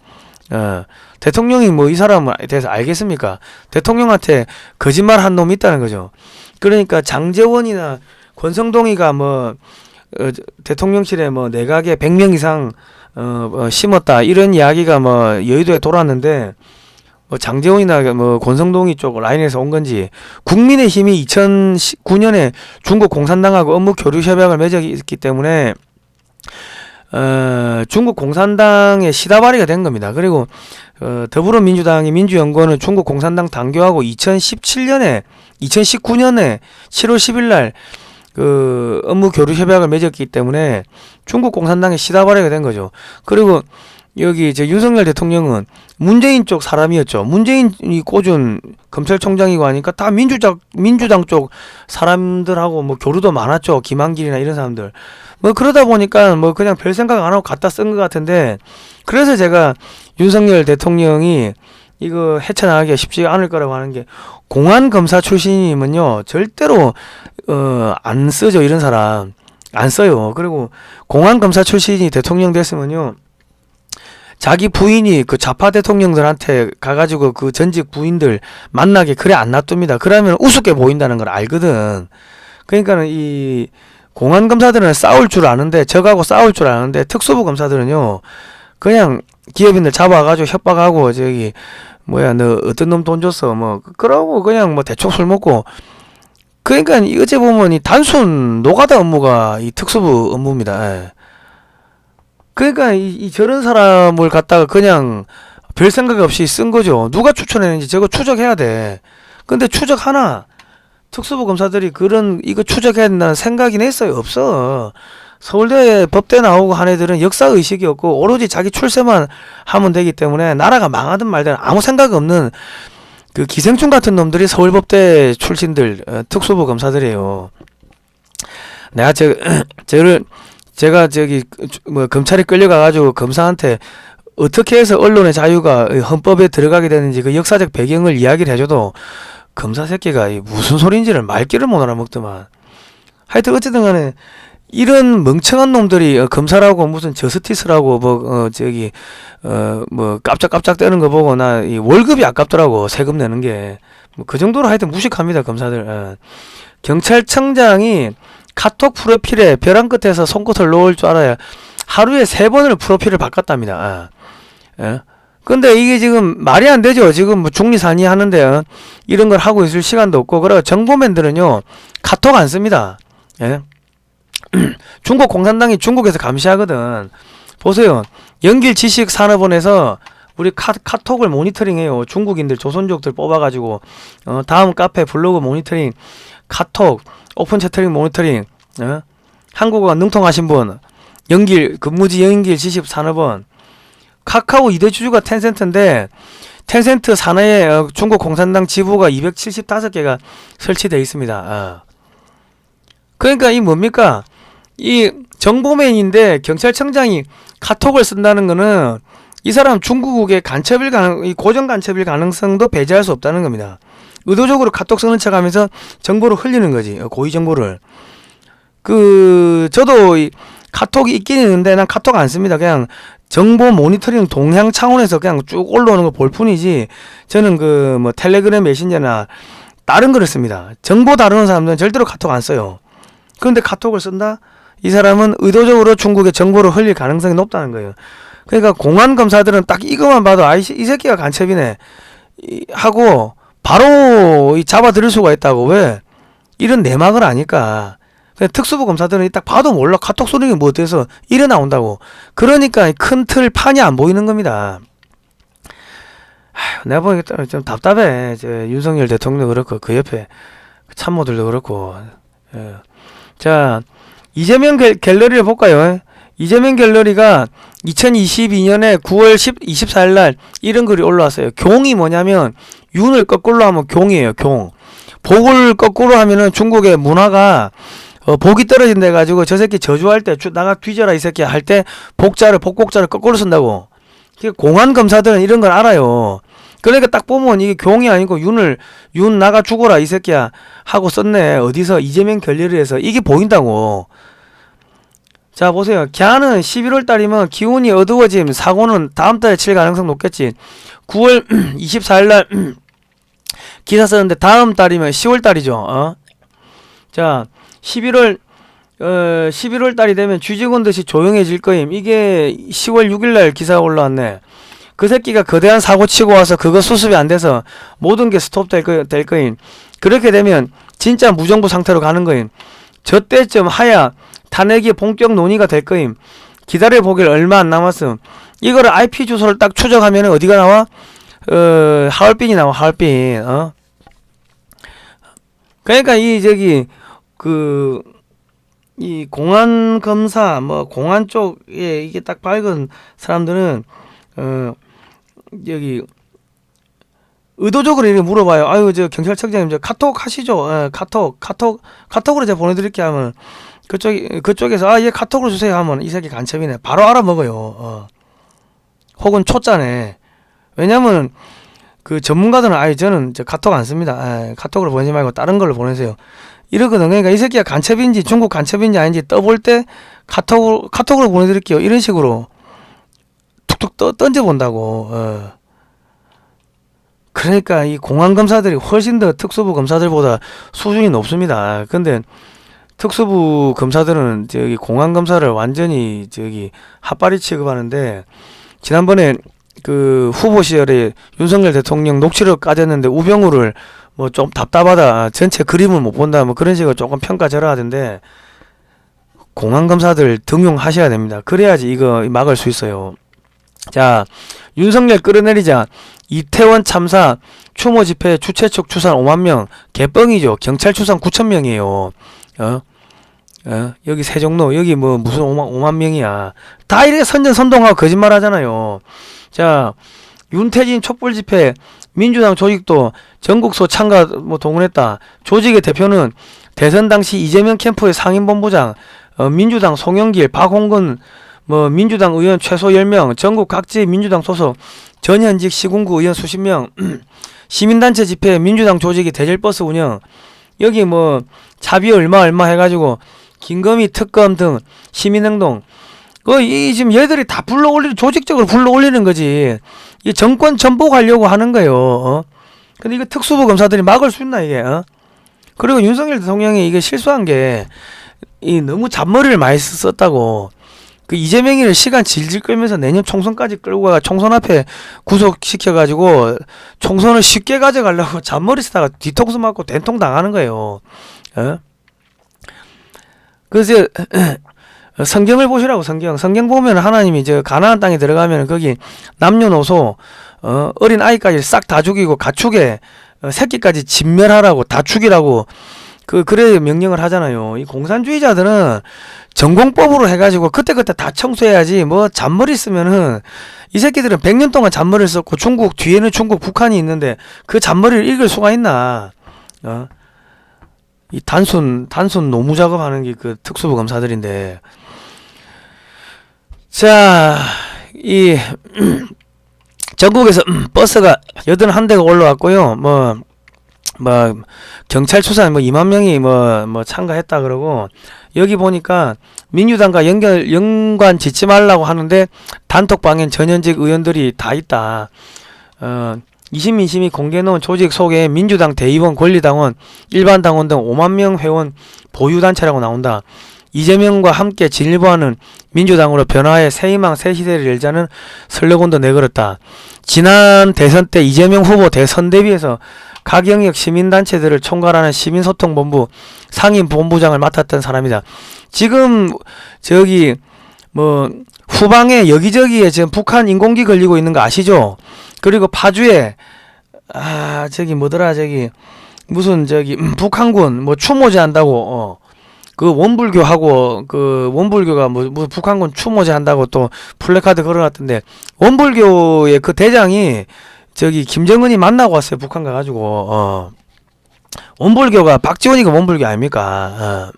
Speaker 1: 대통령이 뭐 이 사람에 대해서 알겠습니까? 대통령한테 거짓말 한 놈이 있다는 거죠. 그러니까 장제원이나 권성동이가 뭐 대통령실에 뭐 내각에 100명 이상 심었다 이런 이야기가 뭐 여의도에 돌았는데, 뭐 장제원이나 뭐 권성동이 쪽 라인에서 온 건지, 국민의힘이 2019년에 중국 공산당하고 업무 교류 협약을 맺었기 때문에 중국 공산당의 시다바리가 된 겁니다. 그리고 더불어민주당이 민주연구원은 중국 공산당 당교하고 2019년에 7월 10일 날 그 업무 교류 협약을 맺었기 때문에 중국 공산당의 시다바리가 된 거죠. 그리고 여기 이제 윤석열 대통령은 문재인 쪽 사람이었죠. 문재인이 꽂은 검찰총장이고 하니까 다 민주당 쪽 사람들하고 뭐 교류도 많았죠. 김한길이나 이런 사람들. 뭐 그러다 보니까 뭐 그냥 별 생각 안 하고 갖다 쓴 것 같은데, 그래서 제가 윤석열 대통령이 이거 헤쳐나가기가 쉽지 않을 거라고 하는 게, 공안 검사 출신이면요 절대로 안 쓰죠. 이런 사람 안 써요. 그리고 공안 검사 출신이 대통령 됐으면요, 자기 부인이 그 좌파 대통령들한테 가가지고 그 전직 부인들 만나게 그래 안 놔둡니다. 그러면 우습게 보인다는 걸 알거든. 그러니까는 이 공안 검사들은 싸울 줄 아는데, 적하고 싸울 줄 아는데, 특수부 검사들은요 그냥 기업인들 잡아가지고 협박하고, 저기 뭐야 너 어떤 놈 돈 줬어 뭐 그러고 그냥 뭐 대충 술 먹고. 그러니까 어째 보면 이 단순 노가다 업무가 이 특수부 업무입니다. 예. 그러니까 이 저런 사람을 갖다가 그냥 별 생각 없이 쓴 거죠. 누가 추천했는지 저거 추적해야 돼. 근데 추적하나? 특수부 검사들이 이거 추적해야 된다는 생각이나 했어요? 없어. 서울대 법대 나오고 한 애들은 역사의식이 없고 오로지 자기 출세만 하면 되기 때문에 나라가 망하든 말든 아무 생각 없는 그 기생충 같은 놈들이 서울법대 출신들, 특수부 검사들이에요. 제가 저기 뭐 검찰에 끌려가가지고 검사한테 어떻게 해서 언론의 자유가 헌법에 들어가게 되는지 그 역사적 배경을 이야기를 해줘도 검사 새끼가 무슨 소리인지를 말귀를 못 알아먹더만. 하여튼 어쨌든 간에 이런 멍청한 놈들이 검사라고 무슨 저스티스라고 뭐 깜짝깜짝 떼는 거 보고 나 이 월급이 아깝더라고. 세금 내는 게. 뭐 그 정도로 하여튼 무식합니다, 검사들. 경찰청장이 카톡 프로필에 벼랑 끝에서 손끝을 놓을 줄 알아야 하루에 3번을 프로필을 바꿨답니다. 근데 이게 지금 말이 안 되죠. 지금 뭐 중리산이 하는데 이런 걸 하고 있을 시간도 없고. 그래 정보맨들은요 카톡 안 씁니다. 중국 공산당이 중국에서 감시하거든. 보세요. 연길지식산업원에서 우리 카톡을 모니터링해요. 중국인들 조선족들 뽑아가지고 다음 카페 블로그 모니터링, 카톡 오픈 채터링 모니터링. 한국어가 능통하신 분 근무지 연길지식산업원. 카카오 2대 주주가 텐센트인데 텐센트 산하에 중국 공산당 지부가 275개가 설치되어 있습니다. 그러니까 이 뭡니까? 이 정보맨인데 경찰청장이 카톡을 쓴다는 거는 이 사람 중국의 이 고정 간첩일 가능성도 배제할 수 없다는 겁니다. 의도적으로 카톡 쓰는 척 하면서 정보를 흘리는 거지. 고의 정보를. 저도 이 카톡이 있긴 있는데 난 카톡 안 씁니다. 그냥 정보 모니터링 동향 차원에서 그냥 쭉 올라오는 거 볼 뿐이지, 저는 뭐 텔레그램 메신저나 다른 거를 씁니다. 정보 다루는 사람들은 절대로 카톡 안 써요. 그런데 카톡을 쓴다? 이 사람은 의도적으로 중국의 정보를 흘릴 가능성이 높다는 거예요. 그러니까 공안 검사들은 딱 이것만 봐도 이 새끼가 간첩이네 하고 바로 잡아들일 수가 있다고. 왜? 이런 내막을 아니까. 특수부 검사들은 딱 봐도 몰라. 카톡 소리가 뭐 어때서 이래 나온다고. 그러니까 큰 틀 판이 안 보이는 겁니다. 내가 보니까 좀 답답해. 윤석열 대통령도 그렇고 그 옆에 참모들도 그렇고. 자, 이재명 갤러리를 볼까요? 이재명 갤러리가 2022년에 9월 24일 날 이런 글이 올라왔어요. 경이 뭐냐면 윤을 거꾸로 하면 경이에요. 경. 복을 거꾸로 하면은 중국의 문화가 복이 떨어진다 해가지고 저 새끼 저주할 때 나가 뒤져라 이 새끼 할 때 복곡자를 거꾸로 쓴다고. 공안 검사들은 이런 걸 알아요. 그러니까 딱 보면 이게 경이 아니고 윤 나가 죽어라 이 새끼야 하고 썼네. 어디서 이재명 결례를 이게 보인다고. 자 보세요. 걔는 11월 달이면 기운이 어두워짐, 사고는 다음 달에 칠 가능성 높겠지. 9월 24일 날 기사 썼는데 다음 달이면 10월 달이죠. 자 11월 달이 되면 쥐지곤 듯이 조용해질 거임. 이게 10월 6일 날 기사가 올라왔네. 그 새끼가 거대한 사고 치고 와서 그거 수습이 안 돼서 모든 게 스톱 될 거임. 그렇게 되면 진짜 무정부 상태로 가는 거임. 저 때쯤 하야 탄핵이 본격 논의가 될 거임. 기다려 보길 얼마 안 남았음. 이거를 IP 주소를 딱 추적하면 어디가 나와? 하얼빈이 나와. 하얼빈. 그러니까 이 공안 검사 공안 쪽에 이게 딱 밝은 사람들은 여기 의도적으로 이렇게 물어봐요. 아유 저 경찰청장님 저 카톡 하시죠? 카톡으로 제가 보내드릴게 하면 그쪽에서 얘 카톡으로 주세요 하면 이 새끼 간첩이네 바로 알아먹어요. 혹은 초짜네. 왜냐면 그 전문가들은 저는 저 카톡 안 씁니다. 카톡으로 보내지 말고 다른 걸로 보내세요. 이러거든. 그러니까 이 새끼가 간첩인지 중국 간첩인지 아닌지 떠볼 때 카톡으로 보내드릴게요. 이런 식으로 툭툭 던져본다고. 그러니까 이 공안검사들이 훨씬 더 특수부 검사들보다 수준이 높습니다. 근데 특수부 검사들은 공안검사를 완전히 핫바리 취급하는데, 지난번에 그 후보 시절에 윤석열 대통령 녹취록 까졌는데 우병우를 좀 답답하다, 전체 그림을 못 본다, 그런 식으로 조금 평가절하하던데, 공안검사들 등용하셔야 됩니다. 그래야지 이거 막을 수 있어요. 자, 윤석열 끌어내리자 이태원 참사 추모 집회 주최 측 추산 5만명 개뻥이죠. 경찰 추산 9천명이에요. 여기 세종로 여기 무슨 5만 명이야. 다 이렇게 선전선동하고 거짓말 하잖아요. 자, 윤태진 촛불 집회 민주당 조직도 전국소 참가 동원했다. 조직의 대표는 대선 당시 이재명 캠프의 상임본부장, 민주당 송영길, 박홍근, 민주당 의원 최소 10명, 전국 각지 민주당 소속 전현직 시군구 의원 수십 명, 시민단체 집회 민주당 조직이 대절버스 운영, 여기 차비 얼마 해가지고 김건희 특검 등 시민행동, 지금 얘들이 다 조직적으로 불러올리는 거지. 이 정권 전복하려고 하는 거예요. 근데 이거 특수부 검사들이 막을 수 있나, 이게, 그리고 윤석열 대통령이 이게 실수한 게, 너무 잔머리를 많이 썼다고. 그 이재명이를 시간 질질 끌면서 내년 총선까지 끌고 가 총선 앞에 구속시켜가지고 총선을 쉽게 가져가려고 잔머리 쓰다가 뒤통수 맞고 된통 당하는 거예요. 그래서 성경을 보시라고. 성경 보면 하나님이 가나안 땅에 들어가면 거기 남녀노소 어린 아이까지 싹 다 죽이고 가축에 새끼까지 진멸하라고, 다 죽이라고 그래 명령을 하잖아요. 이 공산주의자들은 전공법으로 해가지고 그때그때 다 청소해야지. 잔머리 쓰면은 이 새끼들은 100년 동안 잔머리를 썼고 뒤에는 중국 북한이 있는데 그 잔머리를 읽을 수가 있나. 이 단순 노무 작업하는 게 그 특수부 검사들인데. 자, 이 전국에서 버스가 81대가 올라왔고요. 경찰 추산 2만 명이 참가했다 그러고, 여기 보니까 민주당과 연관 짓지 말라고 하는데 단톡방엔 전현직 의원들이 다 있다. 20민심이 공개해놓은 조직 속에 민주당 대의원, 권리당원, 일반당원 등 5만 명 회원 보유단체라고 나온다. 이재명과 함께 진일보하는 민주당으로 변화의 새희망 새시대를 열자는 슬로건도 내걸었다. 지난 대선 때 이재명 후보 대선 대비해서 각 영역 시민단체들을 총괄하는 시민소통본부 상임본부장을 맡았던 사람이다. 지금 후방에 여기저기에 지금 북한 인공기 걸리고 있는 거 아시죠? 그리고 파주에 무슨 북한군 추모제 한다고 그 원불교하고 그 원불교가 뭐 북한군 추모제 한다고 또 플래카드 걸어놨던데 원불교의 그 대장이 저기 김정은이 만나고 왔어요. 북한 가가지고 원불교가 박지원이가 원불교 아닙니까?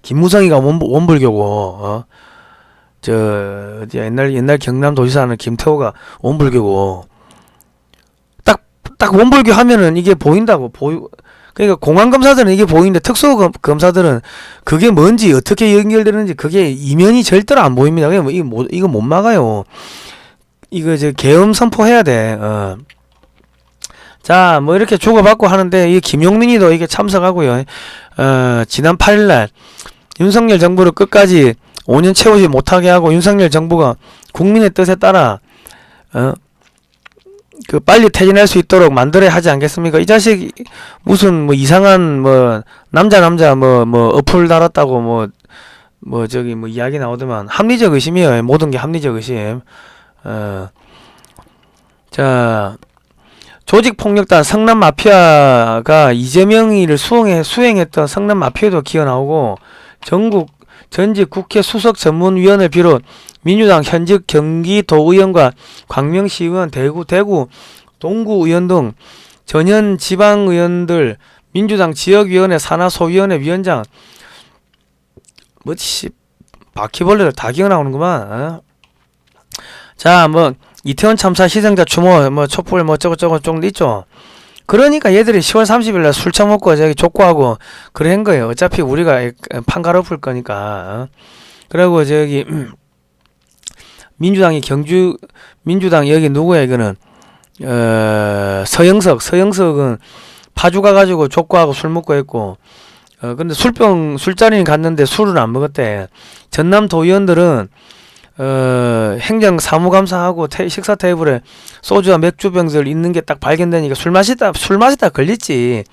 Speaker 1: 김무성이가 원불교고 저 옛날 경남 도지사 하는 김태호가 원불교고 딱 원불교 하면은 이게 보인다고 그러니까 공안검사들은 이게 보이는데 특수검사들은 그게 뭔지 어떻게 연결되는지 그게 이면이 절대로 안 보입니다. 그냥 이거 못 막아요. 이거 계엄 선포해야 돼. 자, 뭐 이렇게 주고받고 하는데 이 김용민이도 이게 참석하고요. 지난 8일날 윤석열 정부를 끝까지 5년 채우지 못하게 하고 윤석열 정부가 국민의 뜻에 따라 그 빨리 퇴진할 수 있도록 만들어야 하지 않겠습니까? 이 자식 무슨 뭐 이상한 뭐 남자 뭐 어플 달았다고 뭐 이야기 나오더만 합리적 의심이에요. 모든 게 합리적 의심. 자, 조직폭력단 성남 마피아가 이재명이를 수행했던 성남 마피아도 기어 나오고 전직 국회 수석 전문위원을 비롯 민주당 현직 경기도의원과 광명시의원, 대구 동구의원 등 전현 지방의원들, 민주당 지역위원회 산하소위원회 위원장 바퀴벌레를 다 기어 나오는구만. 자, 뭐 이태원 참사 희생자 추모 촛불 저거 좀 있죠. 그러니까 얘들이 10월 30일날 술 처먹고 저기 족구하고 그런 거예요. 어차피 우리가 판가로 풀 거니까. 그리고 저기 민주당 여기 누구야 이거는 서영석은 파주 가가지고 족구하고 술 먹고 했고 근데 술자리는 갔는데 술을 안 먹었대. 전남 도의원들은 행정 사무감사하고 식사 테이블에 소주와 맥주병들 있는 게 딱 발견되니까 술 마시다 걸렸지.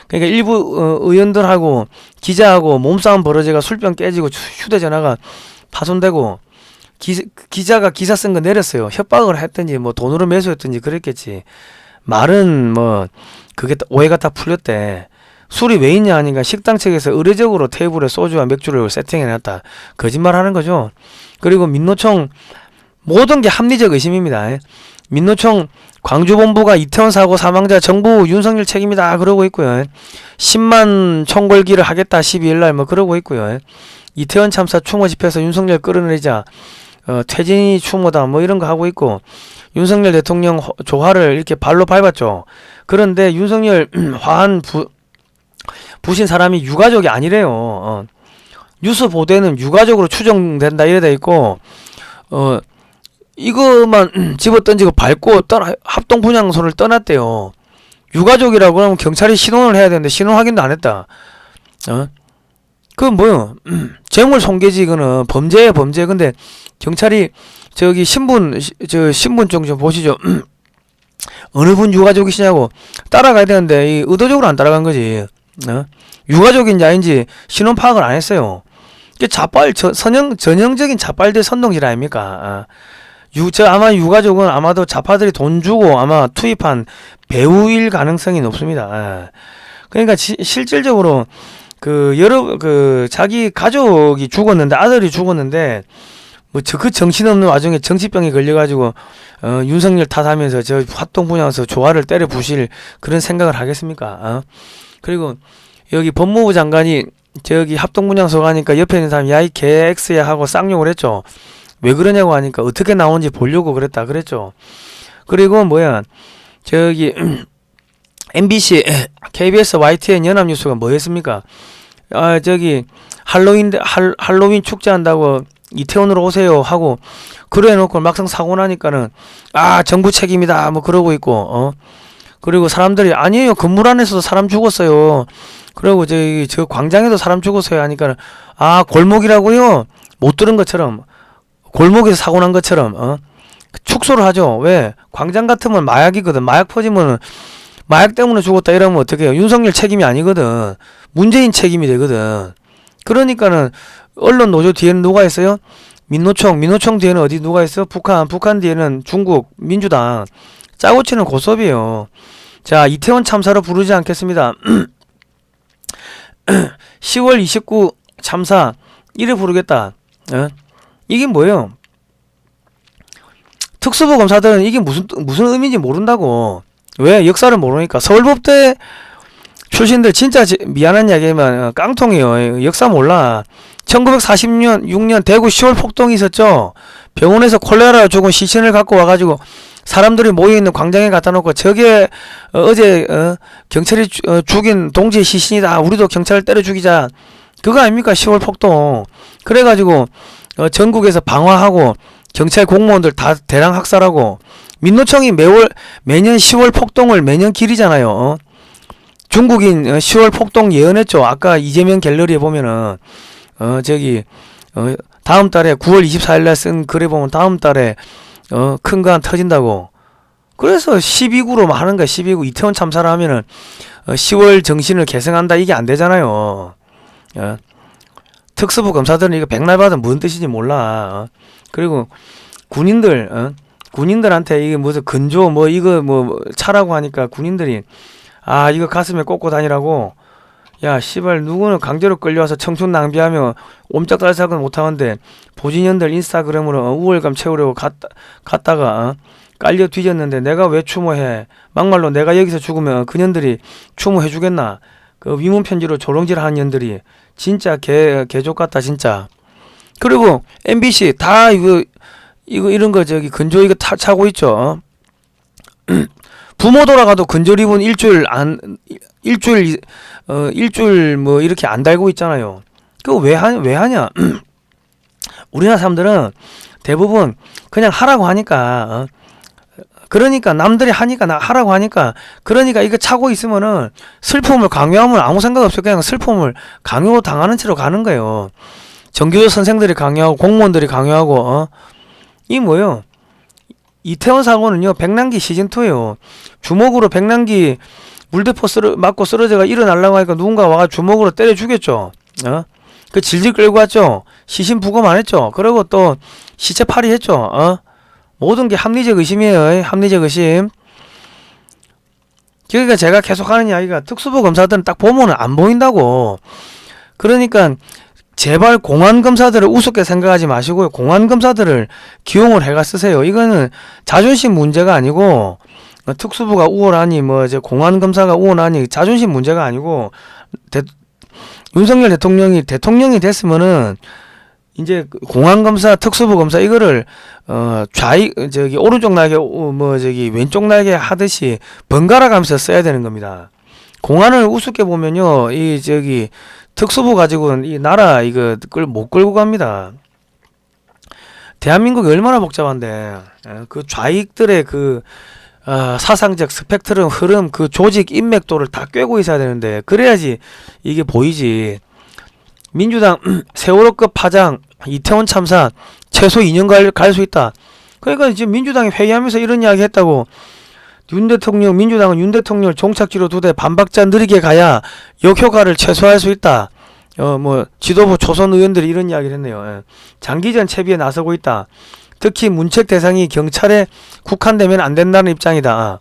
Speaker 1: 그러니까 일부 의원들하고 기자하고 몸싸움 벌어져가 술병 깨지고 휴대전화가 파손되고 기자가 기사 쓴 거 내렸어요. 협박을 했든지 뭐 돈으로 매수했든지 그랬겠지. 말은 뭐 그게 오해가 다 풀렸대. 술이 왜 있냐 하니까 식당 측에서 의례적으로 테이블에 소주와 맥주를 세팅해놨다. 거짓말 하는 거죠. 그리고 민노총 모든 게 합리적 의심입니다. 민노총 광주본부가 이태원 사고 사망자 정부 윤석열 책임이다 그러고 있고요. 10만 총궐기를 하겠다 12일날 뭐 그러고 있고요. 이태원 참사 추모 집회에서 윤석열 끌어내리자 퇴진이 추모다 뭐 이런 거 하고 있고 윤석열 대통령 조화를 이렇게 발로 밟았죠. 그런데 윤석열 화한 부신 사람이 유가족이 아니래요. 뉴스 보도에는 유가족으로 추정된다 이래 돼 있고 이거만 집어던지고 밟고 합동 분향소를 떠났대요. 유가족이라고 그러면 경찰이 신원을 해야 되는데 신원 확인도 안 했다. 그건 뭐요? 재물 손괴지 이거는 범죄예요 범죄. 근데 경찰이 저기 신분증 좀 보시죠. 어느 분 유가족이시냐고 따라가야 되는데 의도적으로 안 따라간 거지. 유가족인지 아닌지 신원 파악을 안 했어요. 이게 전형적인 자빨들 선동질 아닙니까? 아마 유가족은 아마도 자파들이 돈 주고 아마 투입한 배우일 가능성이 높습니다. 그러니까 실질적으로 자기 가족이 죽었는데 아들이 죽었는데 그 정신없는 와중에 정치병에 걸려가지고 윤석열 탓하면서 저 합동 분양소 조화를 때려 부실 그런 생각을 하겠습니까? 그리고 여기 법무부 장관이 저기 합동 분양소 가니까 옆에 있는 사람이 야이 개 X야 하고 쌍욕을 했죠. 왜 그러냐고 하니까 어떻게 나오는지 보려고 그랬죠. 그리고 저기 MBC, KBS, YTN 연합뉴스가 뭐 했습니까? 저기 할로윈 축제한다고 이태원으로 오세요 하고 그래 놓고 막상 사고 나니까는 정부 책임이다 뭐 그러고 있고 그리고 사람들이 아니에요 건물 안에서도 사람 죽었어요. 그리고 저 광장에도 사람 죽었어요 하니까는 골목이라고요? 못 들은 것처럼 골목에서 사고 난 것처럼 축소를 하죠. 왜? 광장 같으면 마약이거든. 마약 퍼지면 마약 때문에 죽었다 이러면 어떡해요? 윤석열 책임이 아니거든. 문재인 책임이 되거든. 그러니까는 언론 노조 뒤에는 누가 있어요? 민노총 뒤에는 어디 누가 있어? 북한 뒤에는 중국 민주당. 짜고 치는 고섭이에요. 자, 이태원 참사로 부르지 않겠습니다. 10월 29 참사 이래 부르겠다. 이게 뭐예요? 특수부 검사들은 이게 무슨 의미인지 모른다고. 왜? 역사를 모르니까. 서울법대 출신들 진짜 미안한 이야기지만 깡통이에요. 역사 몰라. 1940년 6년 대구 10월 폭동이 있었죠. 병원에서 콜레라 죽은 시신을 갖고 와가지고 사람들이 모여있는 광장에 갖다 놓고 저게 어제 경찰이 죽인 동지의 시신이다. 우리도 경찰을 때려 죽이자. 그거 아닙니까? 10월 폭동. 그래가지고 전국에서 방화하고 경찰 공무원들 다 대량 학살하고 민노총이 매년 10월 폭동을 매년 기리잖아요. 중국인 10월 폭동 예언했죠. 아까 이재명 갤러리에 보면은 다음 달에 9월 24일날 쓴 글에 보면 다음 달에 큰 거 한 터진다고. 그래서 12구로 하는 거야. 12구 이태원 참사를 하면은 10월 정신을 계승한다. 이게 안 되잖아요. 특수부 검사들은 이거 백날 받으면 무슨 뜻인지 몰라. 그리고 군인들한테 이게 무슨 근조 뭐 이거 뭐 차라고 하니까 군인들이 이거 가슴에 꽂고 다니라고. 야 씨발 누구는 강제로 끌려와서 청춘 낭비하며 옴짝달싹은 못하는데 보진년들 인스타그램으로 우월감 채우려고 갔다가 깔려 뒤졌는데 내가 왜 추모해. 막말로 내가 여기서 죽으면 그년들이 추모해 주겠나. 그 위문편지로 조롱질 하는 년들이 진짜 개족 같다 진짜. 그리고 MBC 다 이거 이런 거 근조 이거 차고 있죠. 부모 돌아가도 근조 리본 일주일 뭐 이렇게 안 달고 있잖아요. 그거 왜 하냐? 우리나라 사람들은 대부분 그냥 하라고 하니까 그러니까 남들이 하니까 나 하라고 하니까 그러니까 이거 차고 있으면은 슬픔을 강요하면 아무 생각 없이 그냥 슬픔을 강요 당하는 채로 가는 거예요. 정규조 선생들이 강요하고 공무원들이 강요하고 이 뭐예요? 이태원 사고는요 백남기 시즌2예요. 주먹으로 백남기 물대포 맞고 쓰러져가 일어나려고 하니까 누군가 와가 주먹으로 때려 죽였죠. 그 질질 끌고 왔죠. 시신 부검 안 했죠. 그리고 또 시체 파리했죠. 모든 게 합리적 의심이에요. 합리적 의심. 그러니까 제가 계속 하는 이야기가 특수부 검사들은 딱 보면은 안 보인다고. 그러니까 제발 공안검사들을 우습게 생각하지 마시고요. 공안검사들을 기용을 해가 쓰세요. 이거는 자존심 문제가 아니고 특수부가 우월하니 뭐 이제 공안검사가 우월하니 자존심 문제가 아니고 윤석열 대통령이 됐으면은 이제 공안검사 특수부검사 이거를 오른쪽 날개 왼쪽 날개 하듯이 번갈아 가면서 써야 되는 겁니다. 공안을 우습게 보면요 특수부 가지고는 이 나라 못 끌고 갑니다. 대한민국이 얼마나 복잡한데 그 좌익들의 사상적 스펙트럼 흐름 그 조직 인맥도를 다 꿰고 있어야 되는데 그래야지 이게 보이지. 민주당 세월호급 파장 이태원 참사 최소 2년 갈 수 있다. 그러니까 지금 민주당이 회의하면서 이런 이야기 했다고. 민주당은 윤 대통령 종착지로 두되 반박자 느리게 가야 역효과를 최소화할 수 있다. 지도부 초선 의원들이 이런 이야기를 했네요. 장기전 채비에 나서고 있다. 특히 문책 대상이 경찰에 국한되면 안 된다는 입장이다.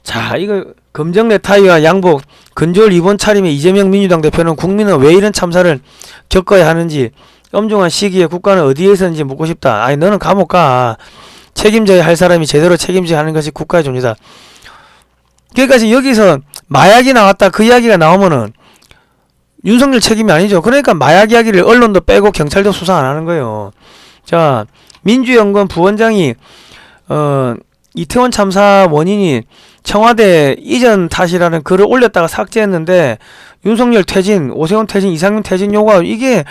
Speaker 1: 자, 이거 검정 넥타이와 양복, 근조를 입원 차림에 이재명 민주당 대표는 국민은 왜 이런 참사를 겪어야 하는지 엄중한 시기에 국가는 어디에 있었는지 묻고 싶다. 아니 너는 감옥 가. 책임져야 할 사람이 제대로 책임져야 하는 것이 국가의 존재다. 그러니까 여기서 마약이 나왔다 그 이야기가 나오면은 윤석열 책임이 아니죠. 그러니까 마약 이야기를 언론도 빼고 경찰도 수사 안 하는 거예요. 자, 민주연구원 부원장이 이태원 참사 원인이 청와대 이전 탓이라는 글을 올렸다가 삭제했는데 윤석열 퇴진, 오세훈 퇴진, 이상민 퇴진 요구가 이게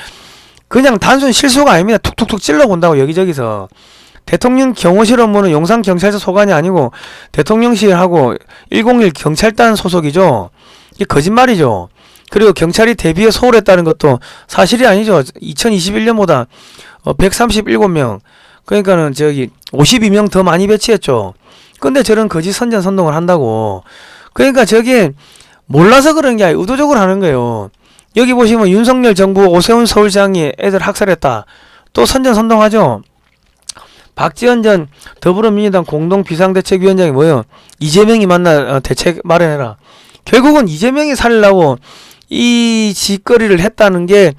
Speaker 1: 그냥 단순 실수가 아닙니다. 툭툭툭 찔러본다고 여기저기서. 대통령 경호실 업무는 용산경찰서 소관이 아니고 대통령실하고 101 경찰단 소속이죠. 이게 거짓말이죠. 그리고 경찰이 대비해 소홀했다는 것도 사실이 아니죠. 2021년보다 137명 그러니까는 52명 더 많이 배치했죠. 근데 저런 거짓 선전선동을 한다고. 그러니까 저게 몰라서 그런 게 아니라 의도적으로 하는 거예요. 여기 보시면 윤석열 정부 오세훈 서울시장이 애들 학살했다. 또 선전선동하죠. 박지원 전 더불어민주당 공동 비상대책위원장이 뭐예요? 이재명이 만나 대책 마련해라. 결국은 이재명이 살려고 이 짓거리를 했다는 게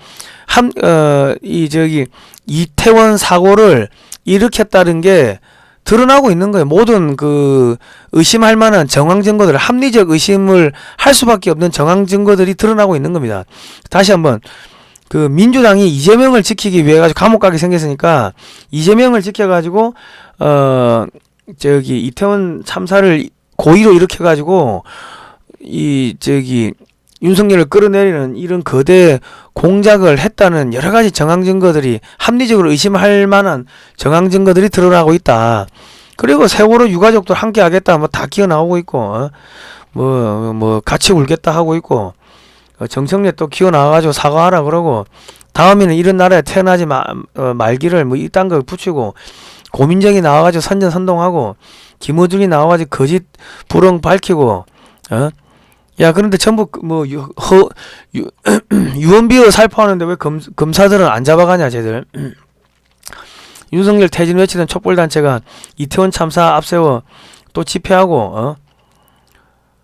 Speaker 1: 이태원 사고를 일으켰다는 게 드러나고 있는 거예요. 모든 그 의심할 만한 정황 증거들, 합리적 의심을 할 수밖에 없는 정황 증거들이 드러나고 있는 겁니다. 다시 한번 그 민주당이 이재명을 지키기 위해 가지고 감옥 가게 생겼으니까 이재명을 지켜가지고 이태원 참사를 고의로 일으켜가지고 윤석열을 끌어내리는 이런 거대 공작을 했다는 여러 가지 정황 증거들이 합리적으로 의심할 만한 정황 증거들이 드러나고 있다. 그리고 세월호 유가족도 함께 하겠다 뭐 다 기어 나오고 있고 같이 울겠다 하고 있고 정청래 또 기어 나와가지고 사과하라 그러고 다음에는 이런 나라에 태어나지 말기를 뭐 이딴 걸 붙이고 고민정이 나와가지고 선전선동하고 김어준이 나와가지고 거짓 불응 밝히고 야 그런데 전부 유언비어 살포하는데 왜 검사들은 안 잡아가냐 쟤들. 윤석열 퇴진 외치던 촛불단체가 이태원 참사 앞세워 또 집회하고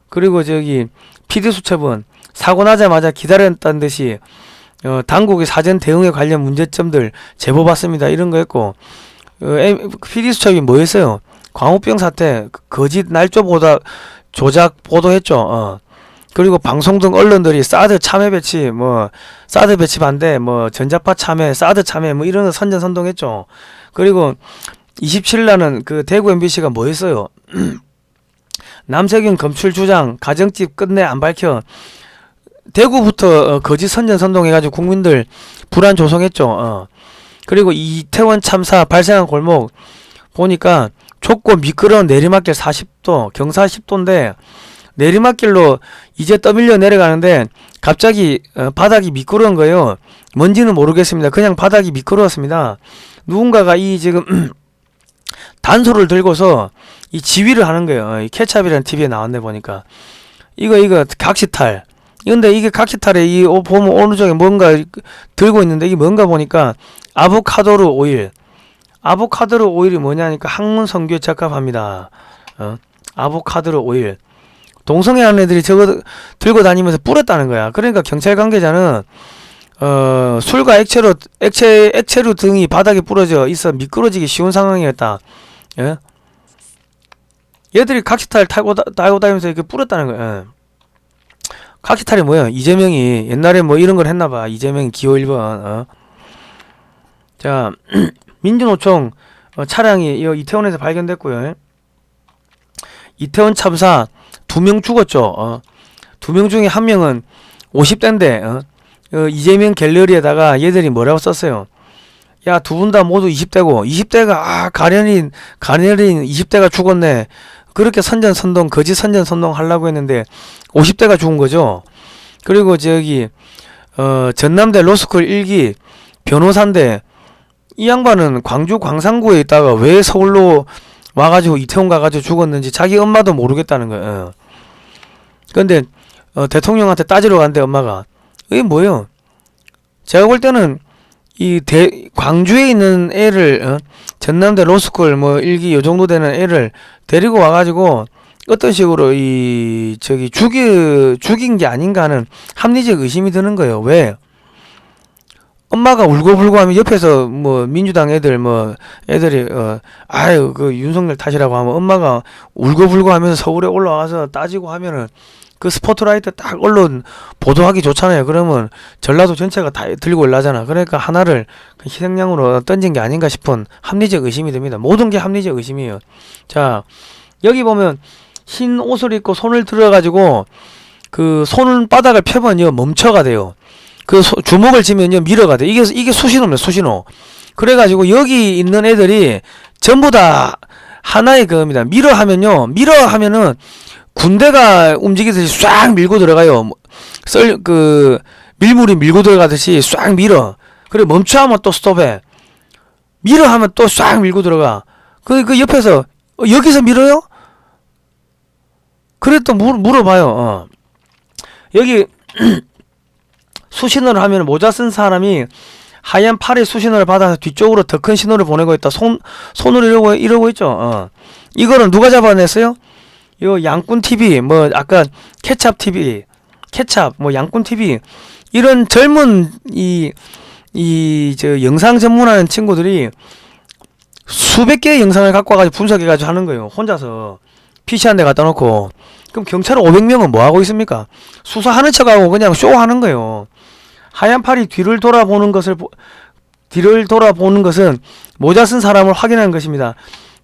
Speaker 1: 그리고 PD수첩은 사고 나자마자 기다렸다는 듯이 당국의 사전 대응에 관련 문제점들 제보받습니다 이런 거 했고 PD수첩이 뭐 했어요? 광우병 사태 거짓 날조 조작 보도했죠. 그리고 방송 등 언론들이 사드 참여 배치 사드 배치 반대 전자파 참여 사드 참여 이런 거 선전선동했죠. 그리고 27일날은 그 대구 MBC가 뭐 했어요? 남세균 검출 주장 가정집 끝내 안 밝혀 대구부터 거짓 선전선동해가지고 국민들 불안 조성했죠. 그리고 이태원 참사 발생한 골목 보니까 좁고 미끄러운 내리막길 40도 경사 10도인데 내리막길로 이제 떠밀려 내려가는데 갑자기 바닥이 미끄러운 거예요. 뭔지는 모르겠습니다. 그냥 바닥이 미끄러웠습니다. 누군가가 지금 단소를 들고서 이 지휘를 하는 거예요. 이 케찹이라는 TV에 나왔네 보니까 이거 각시탈. 근데 이게 각시탈에 보면 어느 쪽에 뭔가 들고 있는데 이게 뭔가 보니까 아보카도르 오일. 아보카도르 오일이 뭐냐니까 학문 성교에 적합합니다. 아보카도르 오일. 동성애 하는 애들이 저거 들고 다니면서 뿌렸다는 거야. 그러니까 경찰 관계자는 술과 액체류 등이 바닥에 뿌려져 있어 미끄러지기 쉬운 상황이었다. 예? 얘들이 각시탈 타고 다니면서 이렇게 뿌렸다는 거야. 각시탈이 뭐야? 이재명이 옛날에 이런 걸 했나봐. 이재명이 기호 1번. 자, 민주노총 차량이 이태원에서 발견됐고요. 이태원 참사 2명 죽었죠. 2명 중에 1명은 50대인데 이재명 갤러리에다가 얘들이 뭐라고 썼어요? 야, 두 분 다 모두 20대고 20대가 가련인 20대가 죽었네. 그렇게 선전선동 거짓 선전선동 하려고 했는데 50대가 죽은 거죠. 그리고 전남대 로스쿨 1기 변호사인데 이 양반은 광주 광산구에 있다가 왜 서울로 와가지고 이태원 가가지고 죽었는지 자기 엄마도 모르겠다는 거예요. 근데 대통령한테 따지러 갔는데 엄마가 이게 뭐예요? 제가 볼 때는 광주에 있는 애를 전남대 로스쿨 1기 요 정도 되는 애를 데리고 와가지고 어떤 식으로 죽인 게 아닌가 하는 합리적 의심이 드는 거예요. 왜? 엄마가 울고불고 하면 옆에서 민주당 애들이 아유 그 윤석열 탓이라고 하면 엄마가 울고불고 하면서 서울에 올라와서 따지고 하면은 그 스포트라이트 딱 언론 보도하기 좋잖아요. 그러면 전라도 전체가 다 들고 올라잖아. 그러니까 하나를 희생양으로 던진 게 아닌가 싶은 합리적 의심이 듭니다. 모든 게 합리적 의심이에요. 자, 여기 보면 흰 옷을 입고 손을 들어가지고 그 손바닥을 펴면 멈춰가 돼요. 그 주먹을 쥐면요 밀어가 돼. 이게 수신호입니다. 수신호. 그래가지고 여기 있는 애들이 전부 다 하나의 그겁니다. 밀어 하면은 군대가 움직이듯이 싹 밀고 들어가요. 밀물이 밀고 들어가듯이 싹 밀어. 그래 멈춰 하면 또 스톱해. 밀어 하면 또 싹 밀고 들어가. 그 옆에서 여기서 밀어요? 그래 또 물어봐요. 여기 수신호를 하면 모자 쓴 사람이 하얀 팔에 수신호를 받아서 뒤쪽으로 더 큰 신호를 보내고 있다. 손으로 이러고 있죠. 이거는 누가 잡아냈어요? 요 양꾼 TV 뭐 아까 케찹 TV, 케찹 뭐 양꾼 TV 이런 젊은 저 영상 전문하는 친구들이 수백 개의 영상을 갖고 와가지고 분석해가지고 하는 거예요. 혼자서 PC 한 대 갖다 놓고. 그럼 경찰 500명은 뭐 하고 있습니까? 수사하는 척하고 그냥 쇼하는 거예요. 하얀 팔이 뒤를 돌아보는 것은 모자 쓴 사람을 확인하는 것입니다.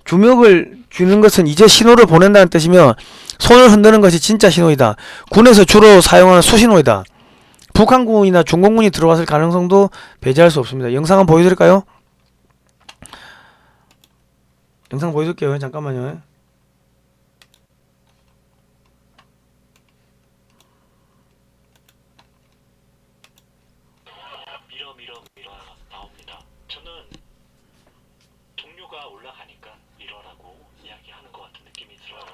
Speaker 1: 주먹을 쥐는 것은 이제 신호를 보낸다는 뜻이며 손을 흔드는 것이 진짜 신호이다. 군에서 주로 사용하는 수신호이다. 북한군이나 중공군이 들어왔을 가능성도 배제할 수 없습니다. 영상 한번 보여드릴까요? 영상 보여줄게요. 잠깐만요.
Speaker 2: 밀어 나옵니다. 저는 동료가 올라가니까 밀어라고 이야기하는 것 같은 느낌이 들어요.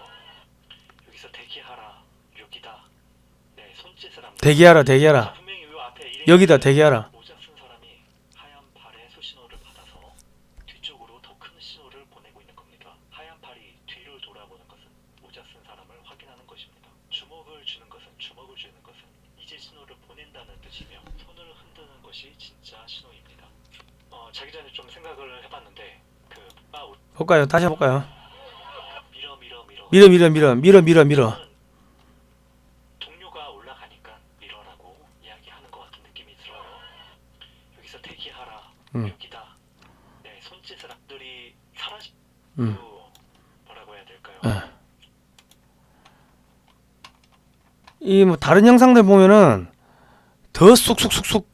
Speaker 2: 여기서 대기하라. 여기다. 네, 손짓을 합니다.
Speaker 1: 대기하라.
Speaker 2: 분명히 요 앞에
Speaker 1: 여기다 대기하라.
Speaker 2: 모자 쓴 사람이 하얀 팔에 수신호를 받아서 뒤쪽으로 더 큰 신호를 보내고 있는 겁니다. 하얀 팔이 뒤를 돌아보는 것은 모자 쓴 사람을 확인하는 것입니다. 주먹을 쥐는 것은 이제 신호를 보낸다는 뜻이며 손을 흔드는 것이 진짜 신호입니다. 자기 전에 좀 생각을 해봤는데
Speaker 1: 볼까요? 다시 해볼까요? 밀어.
Speaker 2: 동료가 올라가니까 밀어라고 이야기하는 것 같은 느낌이 들어요. 여기서 대기하라. 여기다. 네, 손짓을 앞들이 뭐라고 해야 될까요?
Speaker 1: 이 뭐 다른 영상들 보면은 더 쑥쑥쑥쑥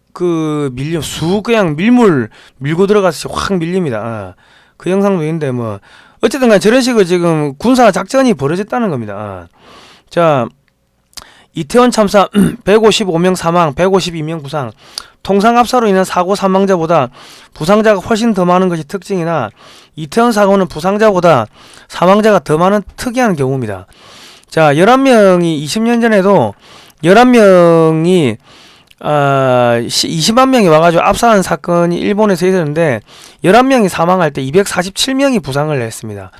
Speaker 1: 그냥 밀물 밀고 들어가서 확 밀립니다. 그 영상도 있는데 뭐 어쨌든 간에 저런 식으로 지금 군사 작전이 벌어졌다는 겁니다. 자, 이태원 참사 155명 사망, 152명 부상. 통상 압사로 인한 사고 사망자보다 부상자가 훨씬 더 많은 것이 특징이나 이태원 사고는 부상자보다 사망자가 더 많은 특이한 경우입니다. 자, 11명이 20년 전에도 11명이 20만 명이 와가지고 압사하는 사건이 일본에서 있었는데 11명이 사망할 때 247명이 부상을 했습니다.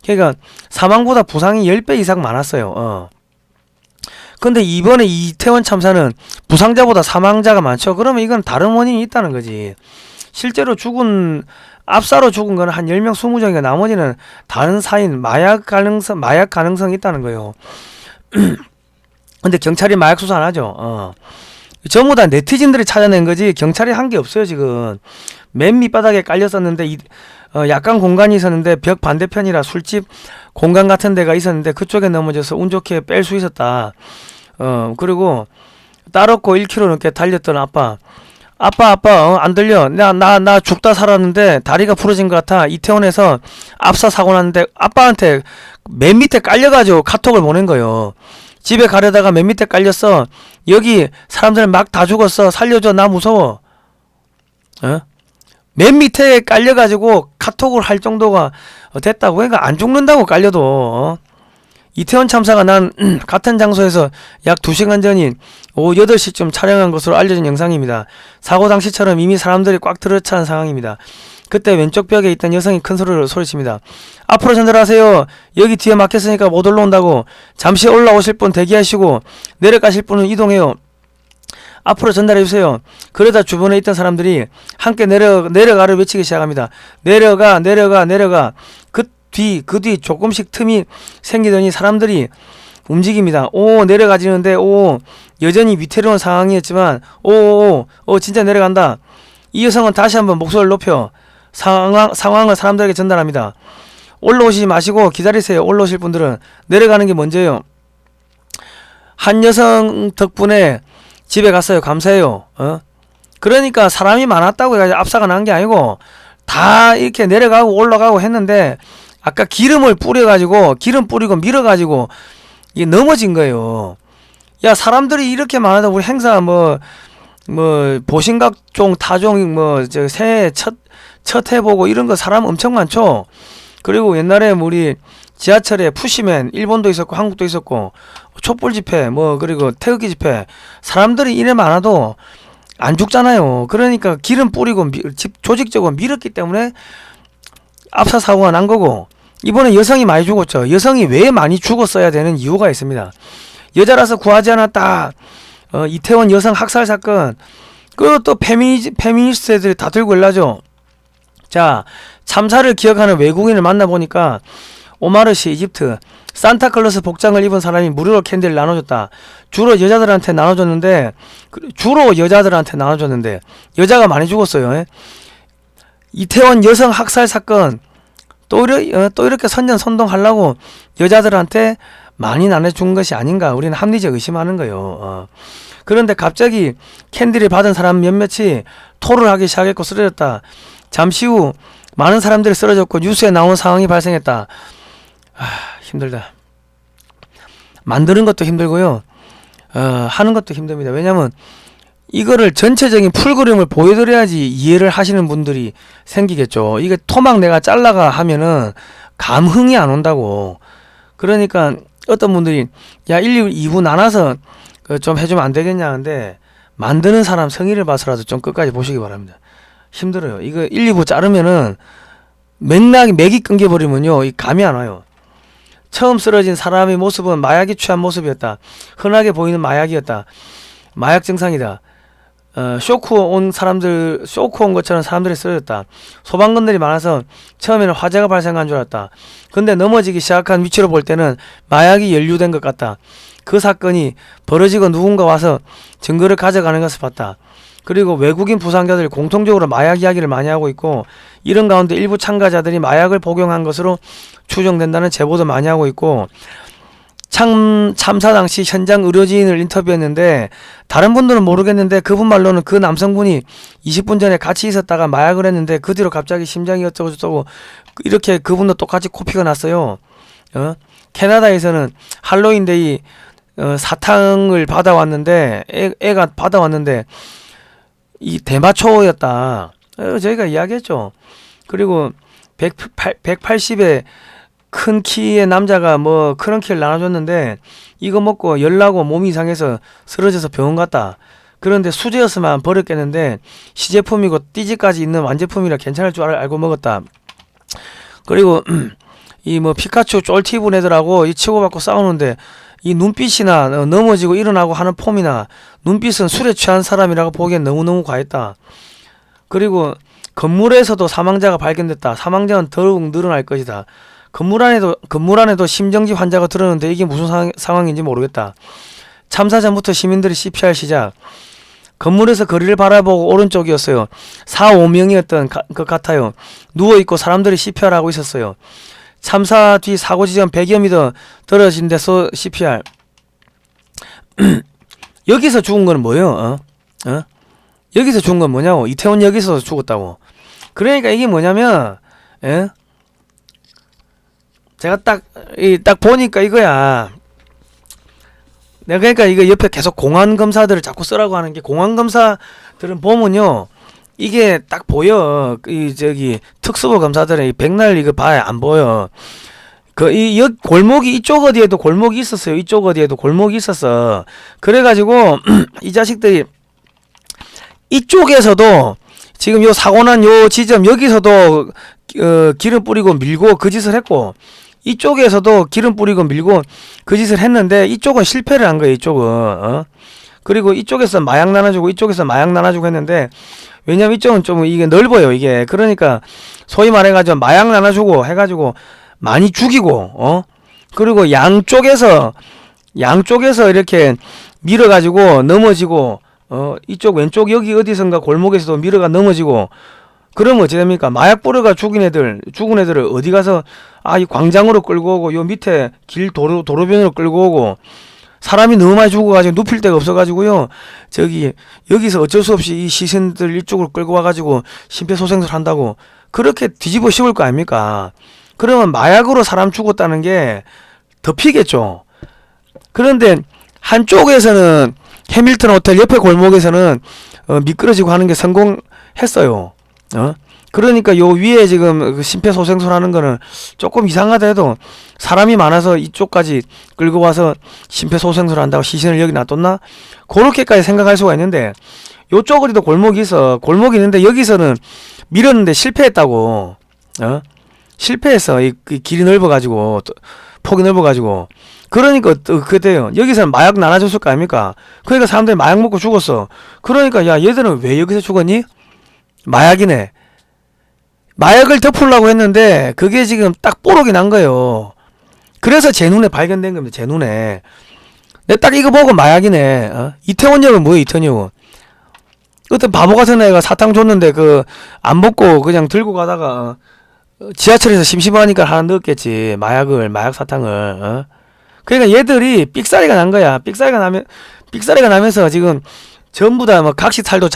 Speaker 1: 그러니까 사망보다 부상이 10배 이상 많았어요. 근데 이번에 이태원 참사는 부상자보다 사망자가 많죠. 그러면 이건 다른 원인이 있다는 거지. 실제로 압사로 죽은 거는 한 10명, 20명이니까 나머지는 다른 사인, 마약 가능성이 있다는 거예요. 근데 경찰이 마약 수사 안 하죠. 전부 다 네티즌들이 찾아낸 거지 경찰이 한 게 없어요. 지금 맨 밑바닥에 깔렸었는데 약간 공간이 있었는데 벽 반대편이라 술집 공간 같은 데가 있었는데 그쪽에 넘어져서 운 좋게 뺄 수 있었다. 그리고 따롭고 1km 넘게 달렸던 아빠 안 들려. 나 죽다 살았는데 다리가 부러진 것 같아. 이태원에서 압사 사고 났는데 아빠한테 맨 밑에 깔려가지고 카톡을 보낸 거예요. 집에 가려다가 맨 밑에 깔렸어. 여기 사람들 막 다 죽었어. 살려줘. 나 무서워. 맨 밑에 깔려가지고 카톡을 할 정도가 됐다고. 그러니까 안 죽는다고 깔려도. 이태원 참사가 난 같은 장소에서 약 2시간 전인 오후 8시쯤 촬영한 것으로 알려진 영상입니다. 사고 당시처럼 이미 사람들이 꽉 들어찬 상황입니다. 그때 왼쪽 벽에 있던 여성이 큰 소리로 소리칩니다. 앞으로 전달하세요. 여기 뒤에 막혔으니까 못 올라온다고. 잠시 올라오실 분 대기하시고 내려가실 분은 이동해요. 앞으로 전달해주세요. 그러다 주변에 있던 사람들이 함께 내려가를 외치기 시작합니다. 내려가. 그 뒤 조금씩 틈이 생기더니 사람들이 움직입니다. 내려가지는데 여전히 위태로운 상황이었지만 진짜 내려간다. 이 여성은 다시 한번 목소리를 높여 상황을 사람들에게 전달합니다. 올라오시지 마시고 기다리세요. 올라오실 분들은 내려가는 게 먼저예요. 한 여성 덕분에 집에 갔어요. 감사해요. 그러니까 사람이 많았다고 해가지고 압사가 난 게 아니고 다 이렇게 내려가고 올라가고 했는데 아까 기름 뿌리고 밀어가지고 이게 넘어진 거예요. 야, 사람들이 이렇게 많아도 우리 행사 보신각종 타종 새해 첫 해보고 이런 거 사람 엄청 많죠. 그리고 옛날에 우리 지하철에 푸시맨 일본도 있었고 한국도 있었고 촛불 집회 그리고 태극기 집회 사람들이 이래 많아도 안 죽잖아요. 그러니까 기름 뿌리고 조직적으로 밀었기 때문에 압사 사고가 난 거고 이번에 여성이 많이 죽었죠. 여성이 왜 많이 죽었어야 되는 이유가 있습니다. 여자라서 구하지 않았다. 이태원 여성 학살 사건. 그리고 또 페미니스트들이 다 들고 일나죠. 자, 참사를 기억하는 외국인을 만나보니까 오마르시 이집트 산타클로스 복장을 입은 사람이 무료로 캔디를 나눠줬다. 주로 여자들한테 나눠줬는데 여자가 많이 죽었어요. 예? 이태원 여성 학살 사건 또 이렇게 선전선동하려고 여자들한테 많이 나눠준 것이 아닌가, 우리는 합리적 의심하는 거예요. 그런데 갑자기 캔디를 받은 사람 몇몇이 토를 하기 시작했고 쓰러졌다. 잠시 후 많은 사람들이 쓰러졌고 뉴스에 나온 상황이 발생했다. 힘들다. 만드는 것도 힘들고요. 하는 것도 힘듭니다. 왜냐면 이거를 전체적인 풀그림을 보여드려야지 이해를 하시는 분들이 생기겠죠. 이게 토막 내가 잘라가 하면은 감흥이 안 온다고. 그러니까 어떤 분들이 야 1, 2부 나눠서 좀 해주면 안 되겠냐 하는데, 만드는 사람 성의를 봐서라도 좀 끝까지 보시기 바랍니다. 힘들어요. 이거 1, 2부 자르면은 맥이 끊겨버리면요 이 감이 안 와요. 처음 쓰러진 사람의 모습은 마약이 취한 모습이었다. 흔하게 보이는 마약이었다. 마약 증상이다. 쇼크 온 것처럼 사람들이 쓰러졌다. 소방관들이 많아서 처음에는 화재가 발생한 줄 알았다. 근데 넘어지기 시작한 위치로 볼 때는 마약이 연루된 것 같다. 그 사건이 벌어지고 누군가 와서 증거를 가져가는 것을 봤다. 그리고 외국인 부상자들이 공통적으로 마약 이야기를 많이 하고 있고, 이런 가운데 일부 참가자들이 마약을 복용한 것으로 추정된다는 제보도 많이 하고 있고, 참사 당시 현장 의료진을 인터뷰했는데 다른 분들은 모르겠는데 그분 말로는 그 남성분이 20분 전에 같이 있었다가 마약을 했는데 그 뒤로 갑자기 심장이 어쩌고 저쩌고 이렇게 그분도 똑같이 코피가 났어요. 캐나다에서는 할로윈데이 사탕을 받아왔는데 애가 받아왔는데 이 대마초였다. 저희가 이야기했죠. 그리고 180에 큰 키의 남자가 뭐 크런키를 나눠줬는데 이거 먹고 열나고 몸이 이상해서 쓰러져서 병원 갔다. 그런데 수제였으면 버렸겠는데 시제품이고 띠지까지 있는 완제품이라 괜찮을 줄 알고 먹었다. 그리고 이 뭐 피카츄 쫄티 입은 애들하고 이 치고받고 싸우는데 이 눈빛이나 넘어지고 일어나고 하는 폼이나 눈빛은 술에 취한 사람이라고 보기엔 너무너무 과했다. 그리고 건물에서도 사망자가 발견됐다. 사망자는 더욱 늘어날 것이다. 건물 안에도 심정지 환자가 들었는데 이게 무슨 상황인지 모르겠다. 참사 전부터 시민들이 CPR 시작. 건물에서 거리를 바라보고 오른쪽이었어요. 4, 5명이었던 것 같아요. 누워있고 사람들이 CPR하고 있었어요. 참사 뒤 사고 지점 100여 미터 떨어진 데서 CPR. 여기서 죽은 건 뭐예요? 여기서 죽은 건 뭐냐고. 이태원역에서 죽었다고. 그러니까 이게 뭐냐면 제가 딱 보니까 이거야. 내가 그러니까 이거 옆에 계속 공안 검사들을 자꾸 쓰라고 하는 게, 공안 검사들은 보면요 이게 딱 보여. 이 저기 특수부 검사들은 이 백날 이거 봐야 안 보여. 이 골목이 이쪽 어디에도 골목이 있었어요. 이쪽 어디에도 골목이 있었어. 그래가지고 이 자식들이 이쪽에서도 지금 요 사고 난 요 지점 여기서도 기름 뿌리고 밀고 그 짓을 했고, 이쪽에서도 기름 뿌리고 밀고 그 짓을 했는데 이쪽은 실패를 한 거예요. 이쪽은 그리고 이쪽에서 마약 나눠주고 이쪽에서 마약 나눠주고 했는데, 왜냐면 이쪽은 좀 이게 넓어요. 이게 그러니까 소위 말해가지고 마약 나눠주고 해가지고 많이 죽이고 그리고 양쪽에서 이렇게 밀어가지고 넘어지고 이쪽 왼쪽 여기 어디선가 골목에서도 밀어가 넘어지고, 그러면 어찌 됩니까? 마약 뿌려가 죽은 애들을 어디 가서 이 광장으로 끌고 오고 요 밑에 길 도로변으로 끌고 오고, 사람이 너무 많이 죽어가지고 눕힐 데가 없어가지고요 여기서 어쩔 수 없이 이 시신들 이쪽으로 끌고 와가지고 심폐소생술 한다고 그렇게 뒤집어 씌울 거 아닙니까? 그러면 마약으로 사람 죽었다는 게 덮이겠죠. 그런데 한쪽에서는 해밀턴 호텔 옆에 골목에서는 미끄러지고 하는 게 성공했어요. 그러니까 요 위에 지금 그 심폐소생술 하는 거는 조금 이상하다 해도 사람이 많아서 이쪽까지 끌고 와서 심폐소생술 한다고 시신을 여기 놔뒀나? 그렇게까지 생각할 수가 있는데, 요쪽 어디도 골목이 있는데 여기서는 밀었는데 실패했다고. 실패했어. 이 길이 넓어가지고 폭이 넓어가지고. 그러니까 그때요. 여기서는 마약 나눠줬을 거 아닙니까? 그러니까 사람들이 마약 먹고 죽었어. 그러니까 야 얘들은 왜 여기서 죽었니? 마약이네. 마약을 덮으려고 했는데 그게 지금 딱 뽀록이 난 거예요. 그래서 제 눈에 발견된 겁니다. 제 눈에. 내 딱 이거 보고 마약이네. 이태원 역은 뭐예요? 이태원 역은. 어떤 바보 같은 애가 사탕 줬는데 그 안 먹고 그냥 들고 가다가 지하철에서 심심하니까 하나 넣었겠지. 마약 사탕을. 그러니까 얘들이 삑사리가 난 거야. 삑사리가 나면서 지금 전부 다 뭐 각시탈도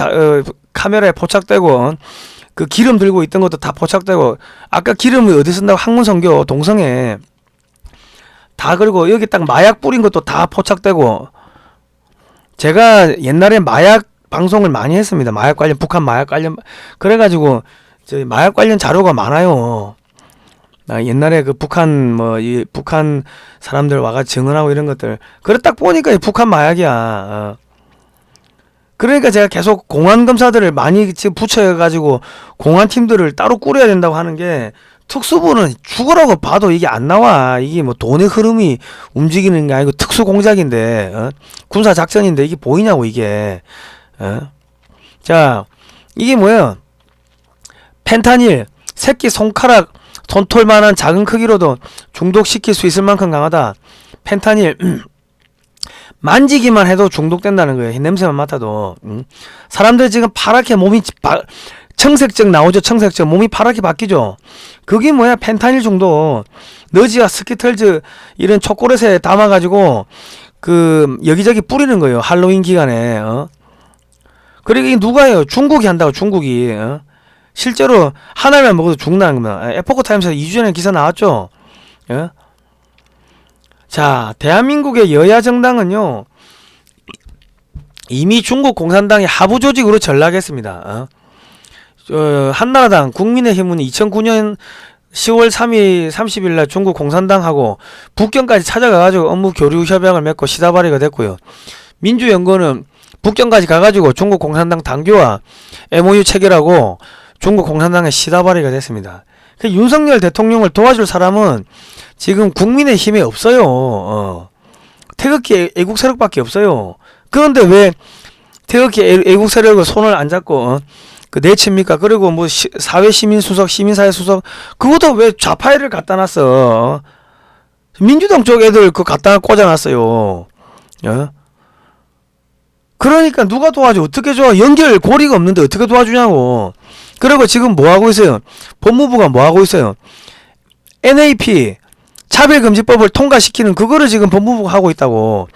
Speaker 1: 카메라에 포착되고 그 기름 들고 있던 것도 다 포착되고 아까 기름을 어디 쓴다고 학문성교 동성애 다 그리고 여기 딱 마약 뿌린 것도 다 포착되고 제가 옛날에 마약 방송을 많이 했습니다. 마약 관련 북한 마약 관련 그래가지고 저희 마약 관련 자료가 많아요. 옛날에 그 북한 이 북한 사람들 와가 증언하고 이런 것들 그래 딱 보니까 북한 마약이야. 그러니까 제가 계속 공안 검사들을 많이 지금 붙여가지고 공안 팀들을 따로 꾸려야 된다고 하는 게 특수부는 죽으라고 봐도 이게 안 나와. 이게 뭐 돈의 흐름이 움직이는 게 아니고 특수 공작인데 군사 작전인데 이게 보이냐고 이게. 자 이게 뭐야? 펜타닐 새끼 손가락 손톱만한 작은 크기로도 중독시킬 수 있을 만큼 강하다. 펜타닐 만지기만 해도 중독된다는 거예요. 냄새만 맡아도. 사람들 지금 파랗게 몸이 청색적 나오죠. 청색적 몸이 파랗게 바뀌죠. 그게 뭐야? 펜타닐 중독. 너지와 스키틀즈 이런 초콜릿에 담아가지고 그 여기저기 뿌리는 거예요. 할로윈 기간에. 그리고 이게 누가 해요? 중국이 한다고. 중국이. 실제로 하나만 먹어도 죽는다는 겁니다. 에포크타임스에서 2주 전에 기사 나왔죠. 자, 대한민국의 여야 정당은요 이미 중국 공산당의 하부 조직으로 전락했습니다. 한나라당 국민의힘은 2009년 10월 3일 30일 날 중국 공산당하고 북경까지 찾아가가지고 업무 교류 협약을 맺고 시다발이가 됐고요. 민주연구원은 북경까지 가가지고 중국 공산당 당규와 MOU 체결하고 중국 공산당의 시다발이가 됐습니다. 그 윤석열 대통령을 도와줄 사람은 지금 국민의힘에 없어요. 태극기 애국 세력밖에 없어요. 그런데 왜 태극기 애국 세력을 손을 안 잡고 그 내칩니까? 그리고 뭐 사회 시민 수석, 시민사회 수석 그것도 왜 좌파애를 갖다 놨어? 민주당 쪽 애들 그 갖다 꽂아놨어요. 그러니까 누가 도와줘? 어떻게 줘? 연결 고리가 없는데 어떻게 도와주냐고. 그리고 지금 뭐 하고 있어요? 법무부가 뭐 하고 있어요? NAP 차별금지법을 통과시키는 그거를 지금 법무부가 하고 있다고.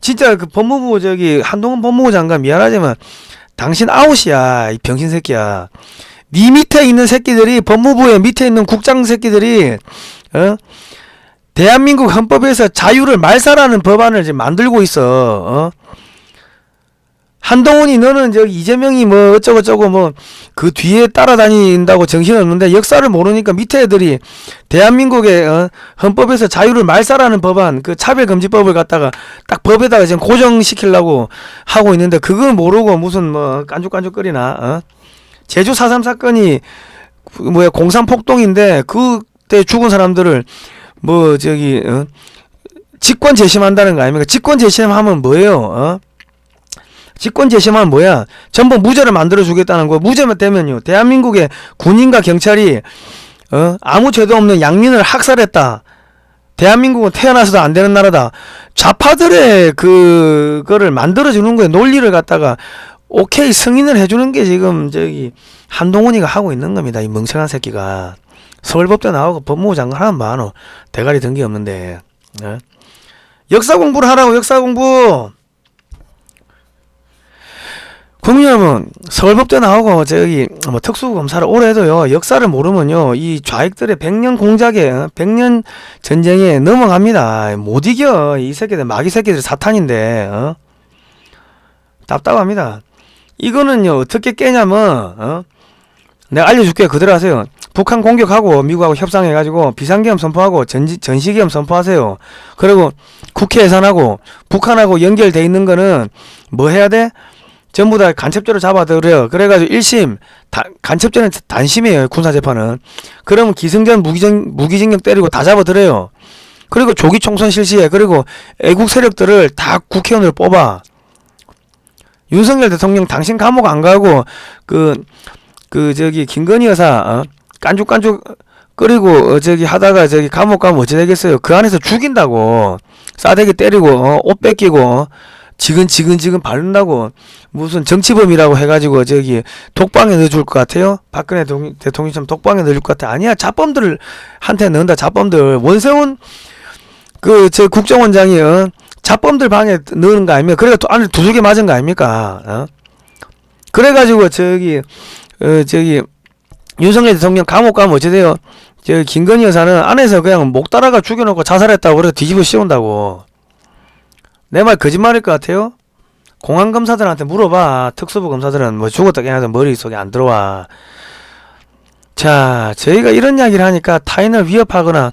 Speaker 1: 진짜 그 법무부 저기 한동훈 법무부 장관 미안하지만 당신 아웃이야. 이 병신 새끼야. 네 밑에 있는 새끼들이 법무부의 밑에 있는 국장 새끼들이 대한민국 헌법에서 자유를 말살하는 법안을 지금 만들고 있어. 한동훈이 너는 저기 이재명이 뭐 어쩌고저쩌고 뭐 그 뒤에 따라다닌다고 정신없는데 역사를 모르니까 밑에 애들이 대한민국의 헌법에서 자유를 말살하는 법안 그 차별금지법을 갖다가 딱 법에다가 지금 고정시키려고 하고 있는데 그걸 모르고 무슨 뭐 깐죽깐죽거리나. 제주 4.3 사건이 뭐야 공산폭동인데 그때 죽은 사람들을 뭐 저기 직권 재심한다는 거 아닙니까? 직권 재심하면 뭐예요? 직권 재심하면 뭐야? 전부 무죄를 만들어 주겠다는 거. 무죄만 되면요. 대한민국의 군인과 경찰이 아무 죄도 없는 양민을 학살했다. 대한민국은 태어나서도 안 되는 나라다. 좌파들의 그거를 만들어 주는 거예요. 논리를 갖다가 오케이 승인을 해 주는 게 지금 저기 한동훈이가 하고 있는 겁니다. 이 멍청한 새끼가. 서울법대 나오고 법무부 장관 하면 많어. 대가리 든 게 없는데. 역사 공부를 하라고. 역사 공부. 국민 여러분, 서울법대 나오고 저기 뭐 특수검사를 오래 해도요 역사를 모르면요 이 좌익들의 100년 공작에 100년 전쟁에 넘어갑니다. 못 이겨. 이 새끼들 마귀 새끼들 사탄인데 답답합니다. 이거는요 어떻게 깨냐면 내가 알려줄게. 그대로 하세요. 북한 공격하고 미국하고 협상해가지고 비상계엄 선포하고 전시계엄 선포하세요. 그리고 국회 예산하고 북한하고 연결돼 있는 거는 뭐 해야 돼? 전부 다 간첩죄로 잡아들여요. 그래가지고 1심 간첩죄는 단심이에요. 군사재판은. 그러면 기승전 무기징역 때리고 다 잡아들여요. 그리고 조기 총선 실시해. 그리고 애국 세력들을 다 국회의원으로 뽑아. 윤석열 대통령 당신 감옥 안 가고 저기 김건희 여사 깐죽깐죽 끓이고 저기 하다가 저기 감옥 가면 어찌 되겠어요. 그 안에서 죽인다고. 싸대기 때리고 옷 뺏기고 지근 바른다고. 무슨 정치범이라고 해가지고 저기 독방에 넣어줄 것 같아요? 박근혜 대통령처럼 독방에 넣어줄 것 같아? 아니야. 잡범들 한테 넣는다. 잡범들. 원세훈 저 국정원장이 잡범들 방에 넣는 거 아닙니까? 그래가 또 안에 두들겨 맞은 거 아닙니까? 그래가지고 저기 윤석열 대통령 감옥 가면 어찌 돼요? 저 김건희 여사는 안에서 그냥 목 따라가 죽여놓고 자살했다고 그래 뒤집어 씌운다고. 내 말 거짓말일 것 같아요? 공안 검사들한테 물어봐. 특수부 검사들은 뭐 죽었다 깨어나도 머릿속에 안 들어와. 자, 저희가 이런 이야기를 하니까 타인을 위협하거나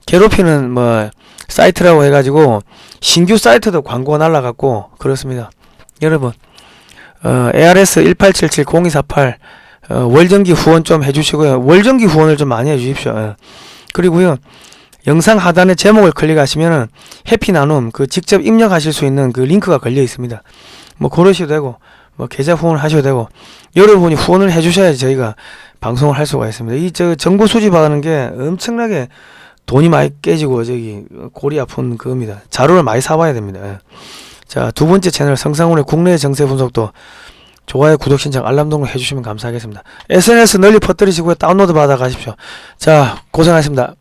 Speaker 1: 괴롭히는 뭐 사이트라고 해가지고 신규 사이트도 광고가 날라갔고 그렇습니다. 여러분 ARS 18770248 월정기 후원 좀 해주시고요. 월정기 후원을 좀 많이 해주십시오. 그리고요, 영상 하단에 제목을 클릭하시면은 해피나눔 직접 입력하실 수 있는 그 링크가 걸려 있습니다. 뭐 그러셔도 되고 뭐 계좌 후원을 하셔도 되고 여러분이 후원을 해주셔야지 저희가 방송을 할 수가 있습니다. 이 정보 수집하는 게 엄청나게 돈이 많이 깨지고 저기 골이 아픈 그겁니다. 자료를 많이 사봐야 됩니다. 자, 두 번째 채널 성상훈의 국내 정세 분석도 좋아요, 구독, 신청, 알람 등록 해주시면 감사하겠습니다. SNS 널리 퍼뜨리시고요. 다운로드 받아 가십시오. 자, 고생하셨습니다.